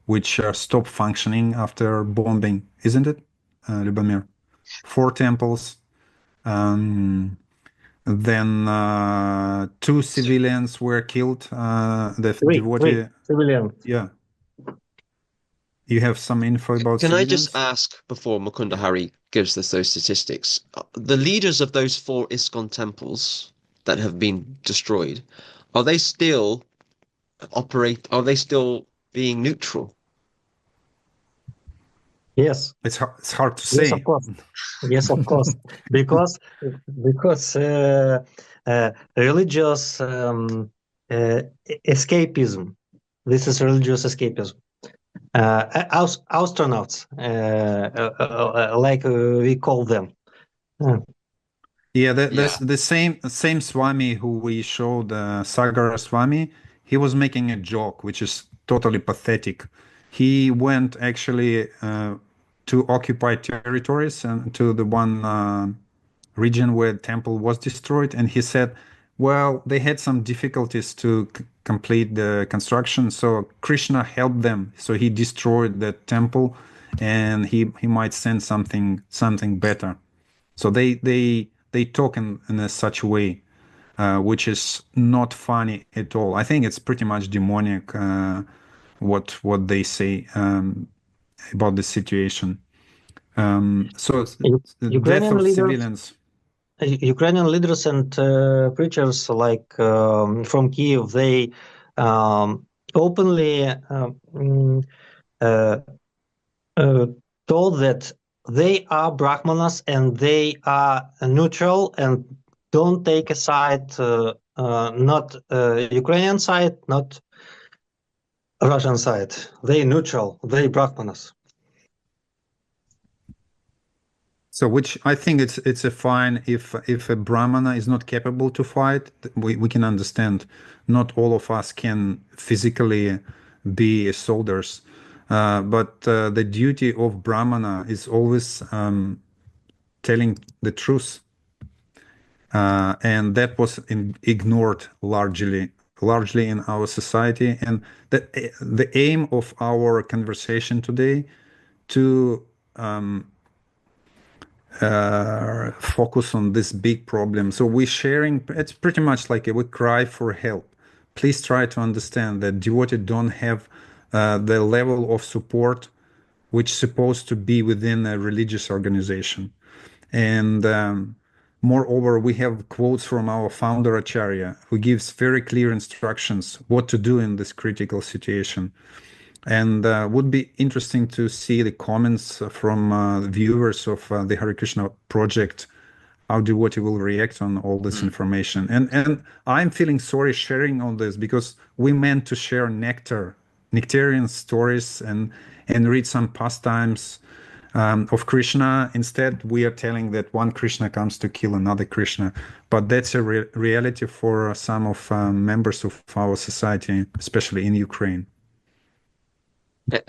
which stopped functioning after bombing, isn't it, Liubomir? 4 temples. Then 2 civilians were killed. The devotee. 3 civilians. Yeah. You have some info about Can civilians? I just ask, before Mukunda Hari gives us those statistics, the leaders of those 4 ISKCON temples that have been destroyed, are they still being neutral? Yes. It's hard to say. Yes, of course. Yes, of course. because religious escapism. This is religious escapism. Astronauts, like we call them. Yeah, that's the same Swami who we showed, Sagara Swami. He was making a joke, which is totally pathetic. He went actually to occupied territories and to the one region where the temple was destroyed, and he said, well, they had some difficulties to complete the construction, so Krishna helped them, so he destroyed the temple, and he might send something better. So they talk in such a way, which is not funny at all. I think it's pretty much demonic, what they say about the situation. So the death of civilians. Ukrainian leaders and preachers like from Kiev, they openly told that they are Brahmanas and they are neutral and don't take a side, not Ukrainian side, not Russian side. They neutral, they Brahmanas. So, which I think it's a fine, if a Brahmana is not capable to fight, we can understand. Not all of us can physically be soldiers, but the duty of Brahmana is always telling the truth, and that was ignored largely in our society. And the aim of our conversation today to focus on this big problem. So we're sharing, it's pretty much like we cry for help. Please try to understand that devotees don't have the level of support which is supposed to be within a religious organization. And moreover, we have quotes from our founder Acharya, who gives very clear instructions what to do in this critical situation. And would be interesting to see the comments from viewers of the Hare Krishna project, how devotee will react on all this information. And I'm feeling sorry sharing all this because we meant to share nectarian stories and read some pastimes of Krishna. Instead, we are telling that one Krishna comes to kill another Krishna. But that's a reality for some of members of our society, especially in Ukraine.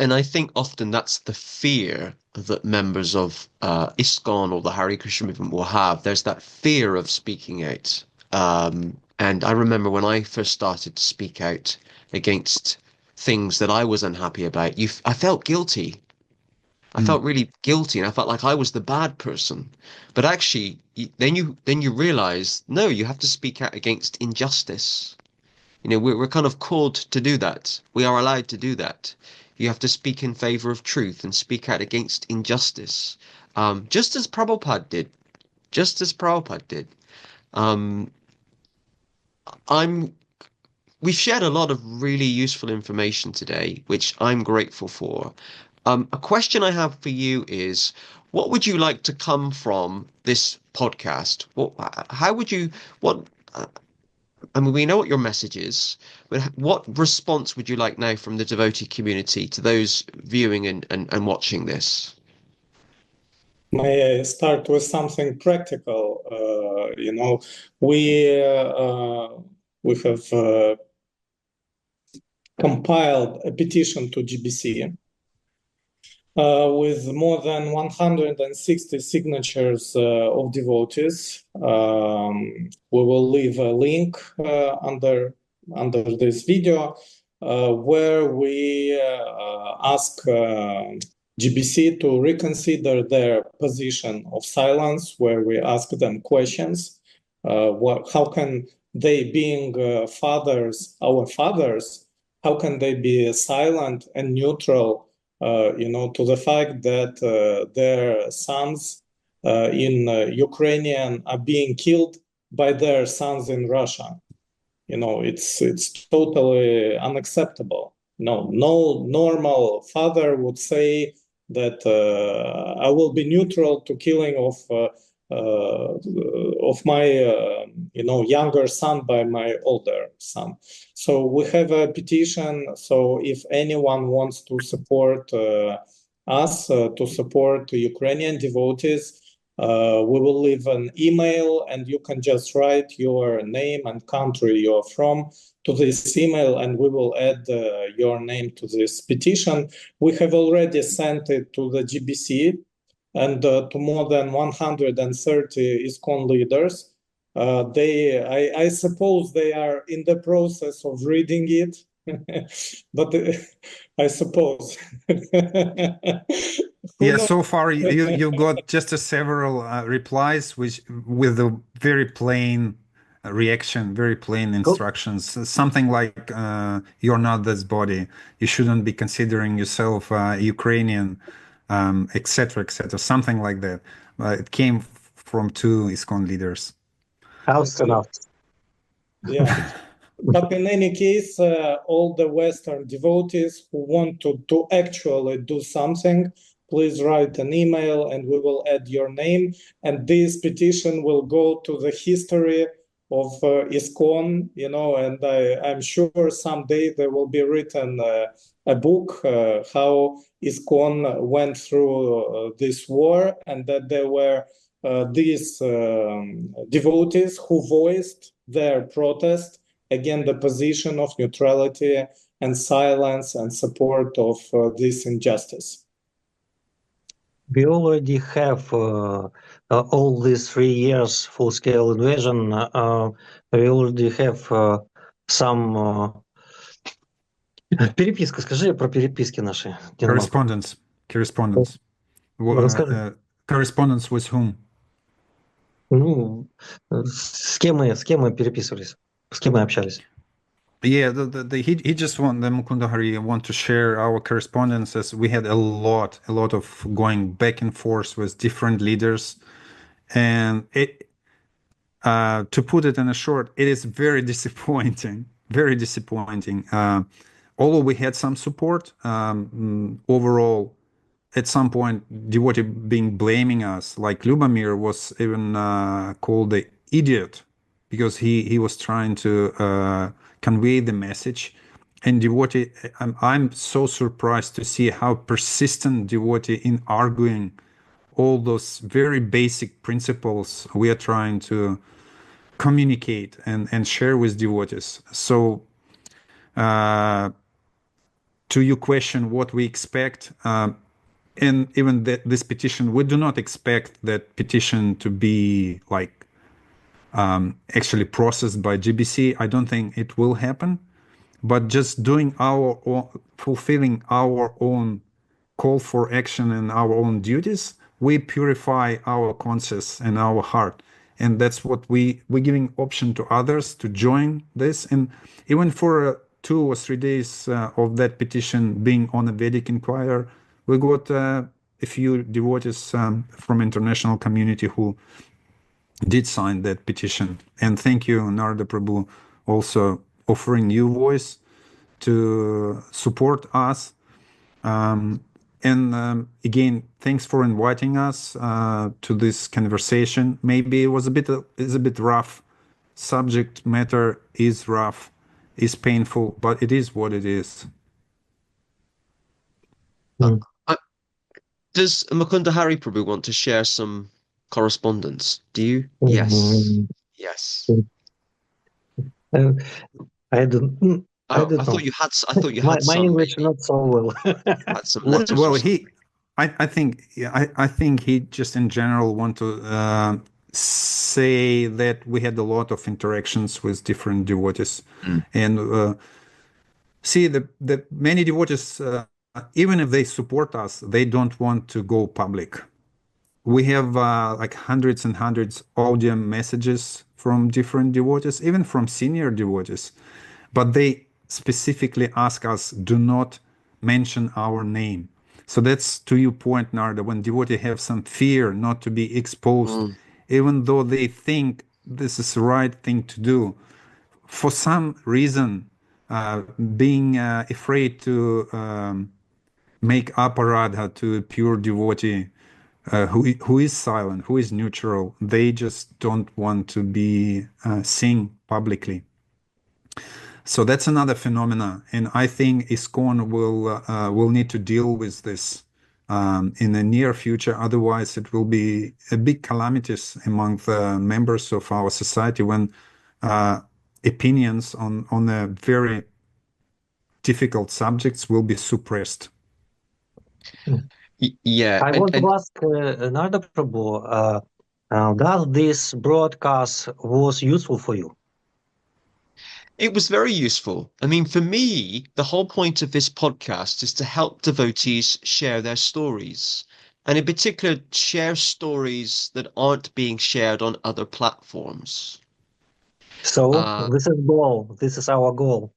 And I think often that's the fear that members of ISKCON or the Hare Krishna movement will have. There's that fear of speaking out. And I remember when I first started to speak out against things that I was unhappy about, I felt guilty. I felt really guilty, and I felt like I was the bad person. But actually, then you realize, no, you have to speak out against injustice. You know, we're kind of called to do that. We are allowed to do that. You have to speak in favor of truth and speak out against injustice, just as Prabhupada did. Just as Prabhupada did. We've shared a lot of really useful information today, which I'm grateful for. A question I have for you is, what would you like to come from this podcast? I mean, we know what your message is, but what response would you like now from the devotee community to those viewing and watching this? May I start with something practical? We have compiled a petition to GBC with more than 160 signatures of devotees. We will leave a link under this video where we ask GBC to reconsider their position of silence, where we ask them questions. How can they, being fathers, our fathers, how can they be silent and neutral to the fact that their sons in Ukrainian are being killed by their sons in Russia? It's totally unacceptable. No normal father would say that I will be neutral to killing of my younger son by my older son. So we have a petition. So if anyone wants to support us, to support Ukrainian devotees, we will leave an email, and you can just write your name and country you're from to this email, and we will add your name to this petition. We have already sent it to the GBC and to more than 130 ISKCON leaders. I suppose they are in the process of reading it, but I suppose. Yeah, so far you got just several replies with a very plain reaction, very plain instructions. Something like, you're not this body. You shouldn't be considering yourself Ukrainian, etc., etc. Something like that. It came from two ISKCON leaders. Yeah. But in any case, all the Western devotees who want to actually do something, please write an email and we will add your name. And this petition will go to the history of ISKCON, and I'm sure someday there will be written a book how ISKCON went through this war, and that there were these devotees who voiced their protest against the position of neutrality and silence and support of this injustice. We already have all these 3 years full-scale invasion. We already have some... Переписка, скажи про переписки наши. Correspondence. Correspondence with whom? Ну, с кем мы переписывались? С кем мы общались? Yeah, he just the Mukunda Hari want to share our correspondences. We had a lot of going back and forth with different leaders, and to put it in a short, it is very disappointing, very disappointing. Although we had some support, overall, at some point, devotee being blaming us, like Liubomir was even called the idiot because he was trying to convey the message. And devotee, I'm so surprised to see how persistent devotee in arguing all those very basic principles we are trying to communicate and share with devotees. So to your question, what we expect, and even this petition, we do not expect that petition to be like actually processed by GBC. I don't think it will happen, but just doing our own, fulfilling our own call for action and our own duties, we purify our conscience and our heart. And that's what we're giving option to others to join this. And even for 2 or 3 days of that petition being on a Vedic Inquirer, we got a few devotees from international community who did sign that petition. And thank you, Narada Prabhu, also offering your voice to support us. Again, thanks for inviting us to this conversation. Maybe it was a bit rough. Subject matter is rough, is painful, but it is what it is. Does Mukunda Hari Prabhu want to share some correspondence? Do you? Yes. Yes. I don't. I don't know. thought you had. I thought you had my some. English not so well. Had some letters Well, or something. I think he just in general want to say that we had a lot of interactions with different devotees, and see the many devotees, even if they support us, they don't want to go public. We have like hundreds and hundreds audio messages from different devotees, even from senior devotees, but they specifically ask us, do not mention our name. So that's to your point, Narada, when devotees have some fear not to be exposed, even though they think this is the right thing to do, for some reason, being afraid to make aparadha to a pure devotee who is silent, who is neutral, they just don't want to be seen publicly. So that's another phenomena, and I think ISKCON will need to deal with this in the near future. Otherwise, it will be a big calamities among the members of our society when opinions on the very difficult subjects will be suppressed. Yeah. I want to ask Narada Prabhu, does this broadcast was useful for you? It was very useful. I mean, for me, the whole point of this podcast is to help devotees share their stories, and in particular, share stories that aren't being shared on other platforms. So this is goal. This is our goal.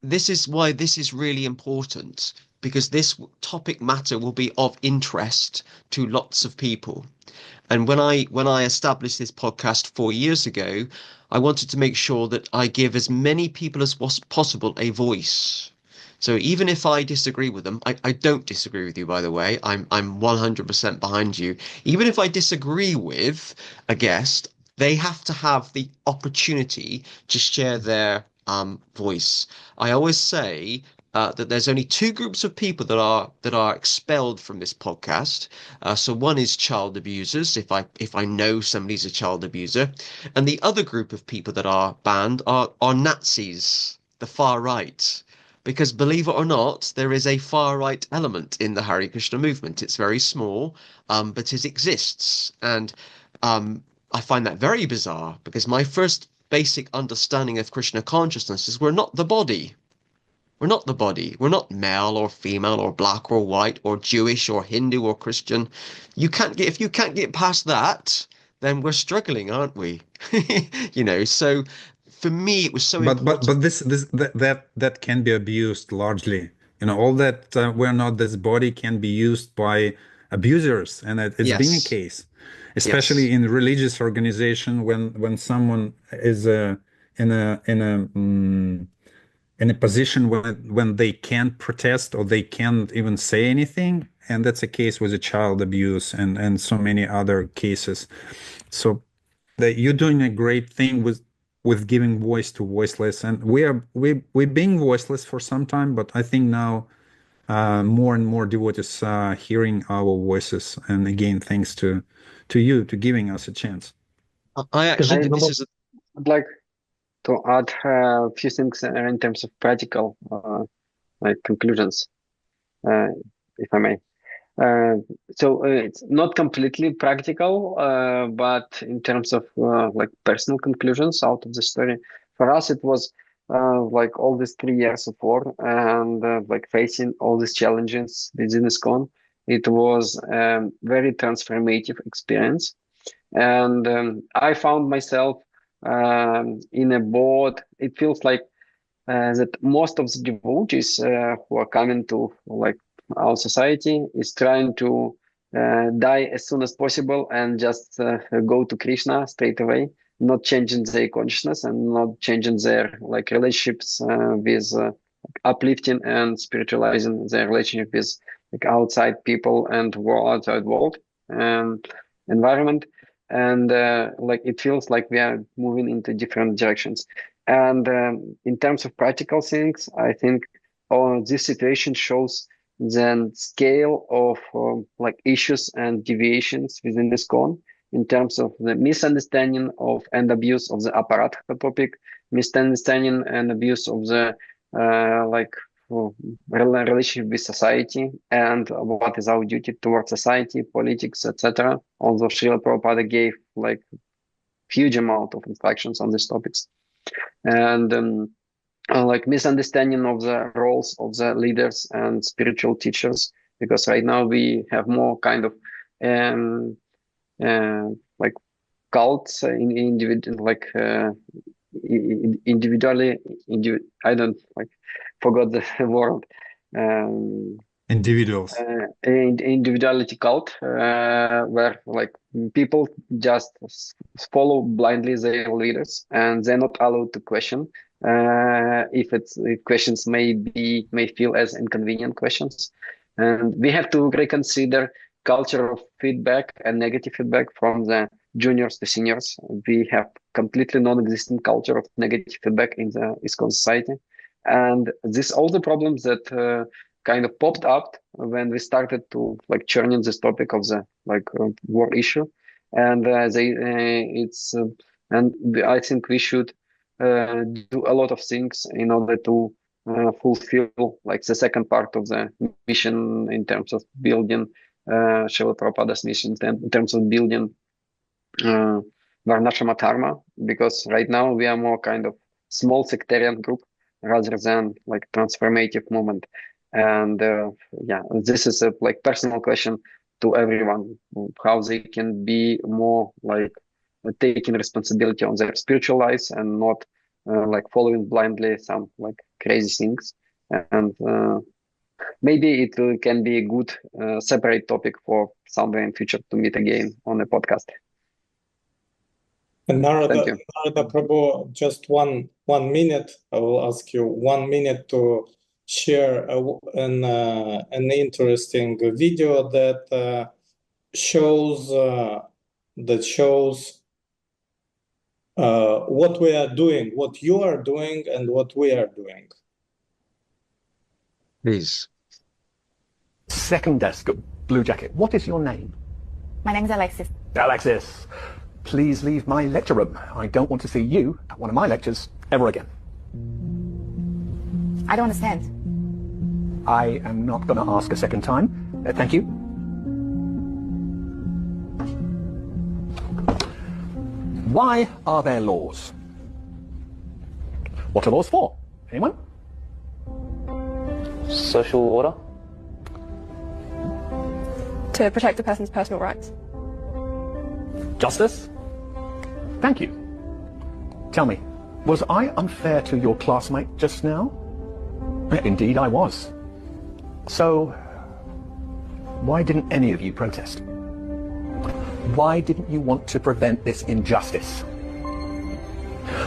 This is why this is really important, because this topic matter will be of interest to lots of people. And when I established this podcast 4 years ago, I wanted to make sure that I give as many people as possible a voice. So even if I disagree with them, I don't disagree with you, by the way. I'm 100% behind you. Even if I disagree with a guest, they have to have the opportunity to share their voice. I always say that there's only 2 groups of people that are expelled from this podcast. So one is child abusers, if I know somebody's a child abuser, and the other group of people that are banned are Nazis, the far right. Because believe it or not, there is a far right element in the Hare Krishna movement. It's very small, but it exists, and I find that very bizarre, because my first basic understanding of Krishna consciousness is we're not the body. We're not the body. We're not male or female or black or white or Jewish or Hindu or Christian. If you can't get past that, then we're struggling, aren't we? So for me, it was so important. But that can be abused largely. All that we're not this body can be used by abusers, and it's been a case, especially in religious organization when someone is in a position when they can't protest or they can't even say anything, and that's a case with a child abuse and so many other cases. So that you're doing a great thing with giving voice to voiceless, and we've been voiceless for some time, but I think now more and more devotees are hearing our voices, and again, thanks to you to giving us a chance. I actually think this is I'd like to add a few things in terms of practical conclusions, if I may. So it's not completely practical, but in terms of personal conclusions out of the story, for us it was all these 3 years of war and facing all these challenges within ISKCON. It was a very transformative experience, and I found myself in a boat. It feels like that most of the devotees who are coming to our society is trying to die as soon as possible and just go to Krishna straight away, not changing their consciousness and not changing their relationships with uplifting and spiritualizing their relationship with outside people and outside world environment. And it feels like we are moving into different directions. And in terms of practical things, I think this situation shows the scale of issues and deviations within ISKCON in terms of the misunderstanding of and abuse of the apparat topic, misunderstanding and abuse of the relationship with society and what is our duty towards society, politics, etc. Although Srila Prabhupada gave huge amount of instructions on these topics, and misunderstanding of the roles of the leaders and spiritual teachers, because right now we have more kind of cults in I don't forgot the word. Individuals. Individuality cult, where people just follow blindly their leaders and they're not allowed to question. If questions may feel as inconvenient questions, and we have to reconsider culture of feedback and negative feedback from the juniors to seniors. We have completely non-existent culture of negative feedback in the ISKCON society, and all the problems that kind of popped up when we started to churning this topic of the war issue, and I think we should do a lot of things in order to fulfill the second part of the mission in terms of building Srila Prabhupada's mission, in terms of building Varnashama Dharma, because right now we are more kind of small sectarian group rather than transformative movement. And this is a personal question to everyone, how they can be more taking responsibility on their spiritual lives and not following blindly some crazy things. And maybe it can be a good separate topic for somewhere in future to meet again on a podcast. And Narada Prabhu, just one minute. I will ask you 1 minute to share an interesting video that shows what we are doing, what you are doing, and what we are doing. Please. Second desk, blue jacket. What is your name? My name is Alexis. Alexis, please leave my lecture room. I don't want to see you at one of my lectures ever again. I don't understand. I am not going to ask a second time. Thank you. Why are there laws? What are laws for? Anyone? Social order? To protect a person's personal rights. Justice? Thank you. Tell me, was I unfair to your classmate just now? Indeed, I was. So, why didn't any of you protest? Why didn't you want to prevent this injustice?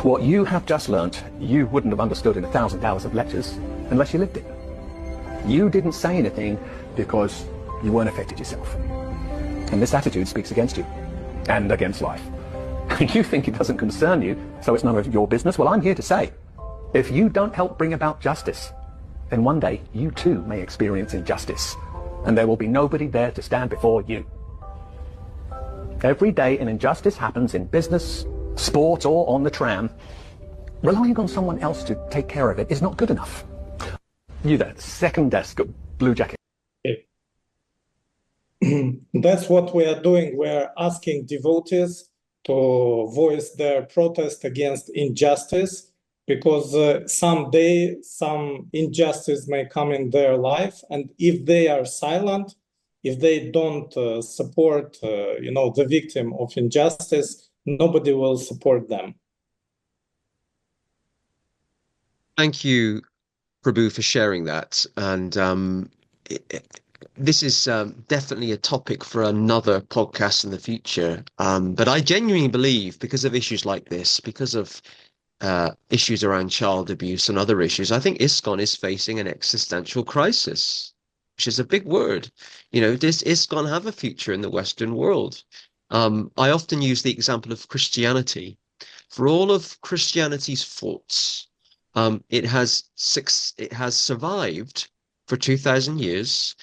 What you have just learnt, you wouldn't have understood in 1,000 hours of lectures unless you lived it. You didn't say anything because you weren't affected yourself. And this attitude speaks against you and against life. You think it doesn't concern you, so it's none of your business. Well, I'm here to say, if you don't help bring about justice, then one day you too may experience injustice, and there will be nobody there to stand before you. Every day an injustice happens in business, sport, or on the tram. Relying on someone else to take care of it is not good enough. You there, second desk, blue jacket. That's what we are doing. We're asking devotees to voice their protest against injustice, because someday some injustice may come in their life, and if they are silent, if they don't support the victim of injustice, nobody will support them. Thank you, Prabhu, for sharing that. And this is definitely a topic for another podcast in the future. But I genuinely believe, because of issues like this, because of issues around child abuse and other issues, I think ISKCON is facing an existential crisis, which is a big word. Does ISKCON have a future in the Western world? I often use the example of Christianity. For all of Christianity's faults, it has survived for 2,000 years,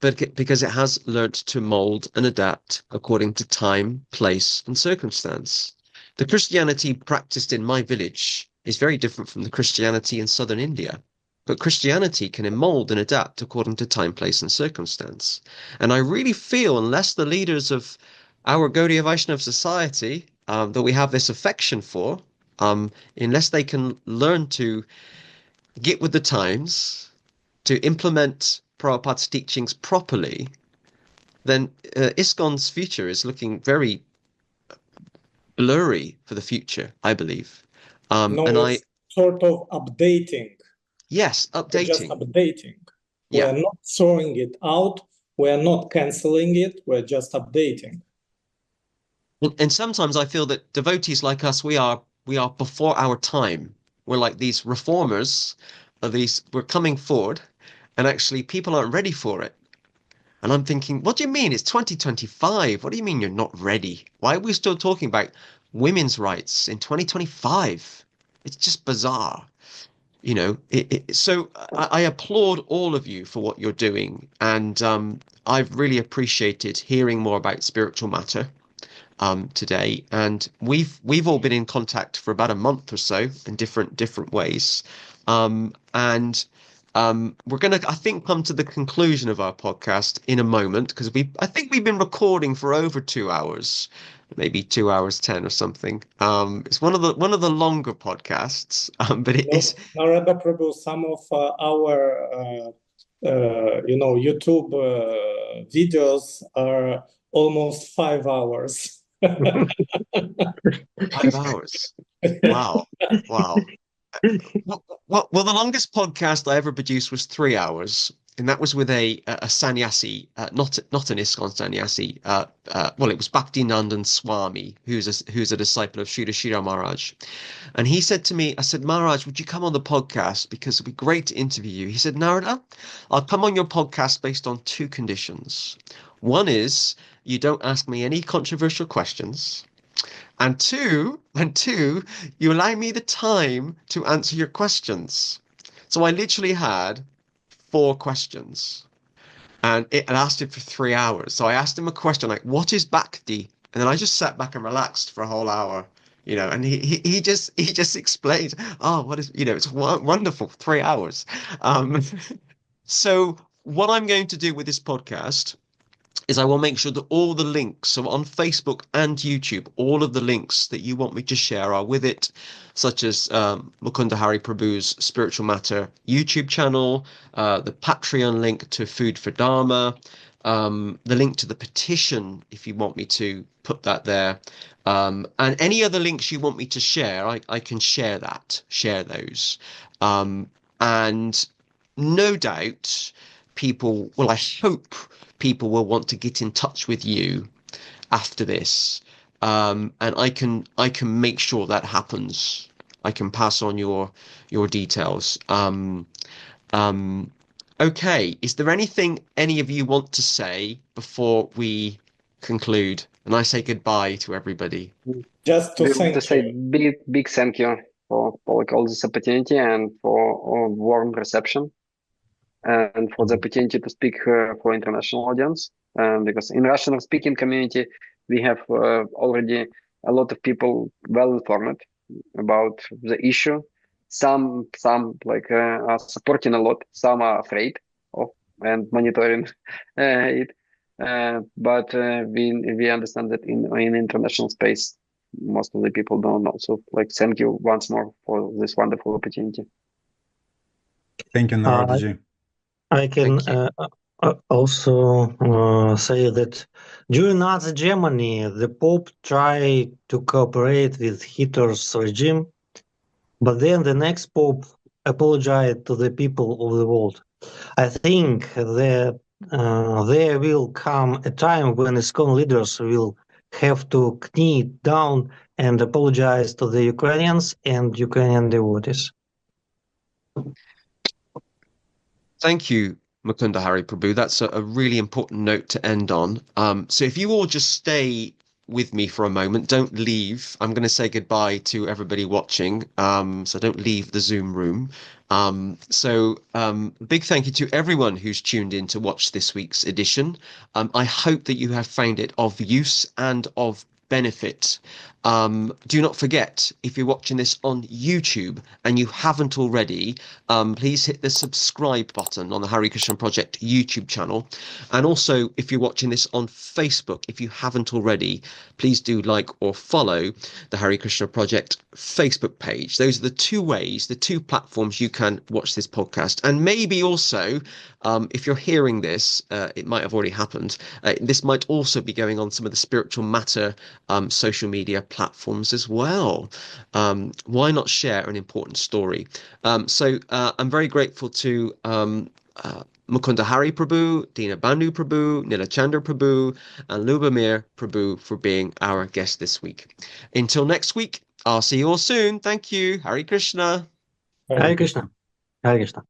but because it has learnt to mold and adapt according to time, place, and circumstance. The Christianity practiced in my village is very different from the Christianity in southern India. But Christianity can mold and adapt according to time, place, and circumstance. And I really feel, unless the leaders of our Gaudiya Vaishnava society that we have this affection for, unless they can learn to get with the times, to implement Prabhupada's teachings properly, then ISKCON's future is looking very blurry for the future, I believe. It's sort of updating. Yes, updating. Just updating. Yeah. We're not throwing it out. We're not canceling it. We're just updating. And sometimes I feel that devotees like us, we are before our time. We're like these reformers, we're coming forward, and actually people aren't ready for it. And I'm thinking, what do you mean? It's 2025. What do you mean you're not ready? Why are we still talking about women's rights in 2025? It's just bizarre. So I applaud all of you for what you're doing. And I've really appreciated hearing more about spiritual matter today. And we've all been in contact for about a month or so in different ways. We're going to, I think, come to the conclusion of our podcast in a moment, because I think we've been recording for over 2 hours, maybe 2 hours 10 or something. It's one of the longer podcasts, but it is. Narada Prabhu, some of our YouTube videos are almost 5 hours. 5 hours. Wow. Well, the longest podcast I ever produced was 3 hours, and that was with a sannyasi, not an ISKCON sannyasi. Well, it was Bhaktinandan Swami, who's a disciple of Sri Shira Maharaj. And he said to me, I said, Maharaj, would you come on the podcast? Because it'd be great to interview you. He said, Narada, I'll come on your podcast based on 2 conditions. One is you don't ask me any controversial questions. And two, you allow me the time to answer your questions. So I literally had 4 questions, and it lasted for 3 hours. So I asked him a question like, what is bhakti? And then I just sat back and relaxed for a whole hour, and he just explained, what is, it's wonderful, 3 hours. So what I'm going to do with this podcast is I will make sure that all the links, so on Facebook and YouTube, all of the links that you want me to share are with it, such as Mukunda Hari Prabhu's Spiritual Matter YouTube channel, the Patreon link to Food for Dharma, the link to the petition, if you want me to put that there, and any other links you want me to share, I can share those. And no doubt people, well, I hope people will want to get in touch with you after this, and I can make sure that happens. I can pass on your details. Okay, is there anything any of you want to say before we conclude and I say goodbye to everybody? Just to We want to thank say you. big thank you for like all this opportunity and for warm reception and for the opportunity to speak for international audience. Because in Russian speaking community, we have already a lot of people well informed about the issue. Some like are supporting a lot, some are afraid of and monitoring it. But we understand that in international space, most of the people don't know. So like, thank you once more for this wonderful opportunity. Thank you, Naradaji. I can also say that during Nazi Germany, the Pope tried to cooperate with Hitler's regime, but then the next Pope apologized to the people of the world. I think that there will come a time when ISKCON leaders will have to kneel down and apologize to the Ukrainians and Ukrainian devotees. Thank you, Mukunda Hari Prabhu. That's a really important note to end on. So if you all just stay with me for a moment, don't leave. I'm going to say goodbye to everybody watching, so don't leave the Zoom room. Big thank you to everyone who's tuned in to watch this week's edition. I hope that you have found it of use and of benefit. Do not forget, if you're watching this on YouTube and you haven't already, please hit the subscribe button on the Hare Krishna Project YouTube channel. And also, if you're watching this on Facebook, if you haven't already, please do like or follow the Hare Krishna Project Facebook page. Those are the two ways, the two platforms you can watch this podcast. And maybe also, if you're hearing this, it might have already happened. This might also be going on some of the Spiritual Matter social media platforms as well. Why not share an important story? I'm very grateful to Mukunda Hari Prabhu, Dina Bandhu Prabhu, Nila Chandra Prabhu, and Liubomir Prabhu for being our guest this week. Until next week, I'll see you all soon. Thank you. Hare Krishna. Hare Krishna. Hare Krishna.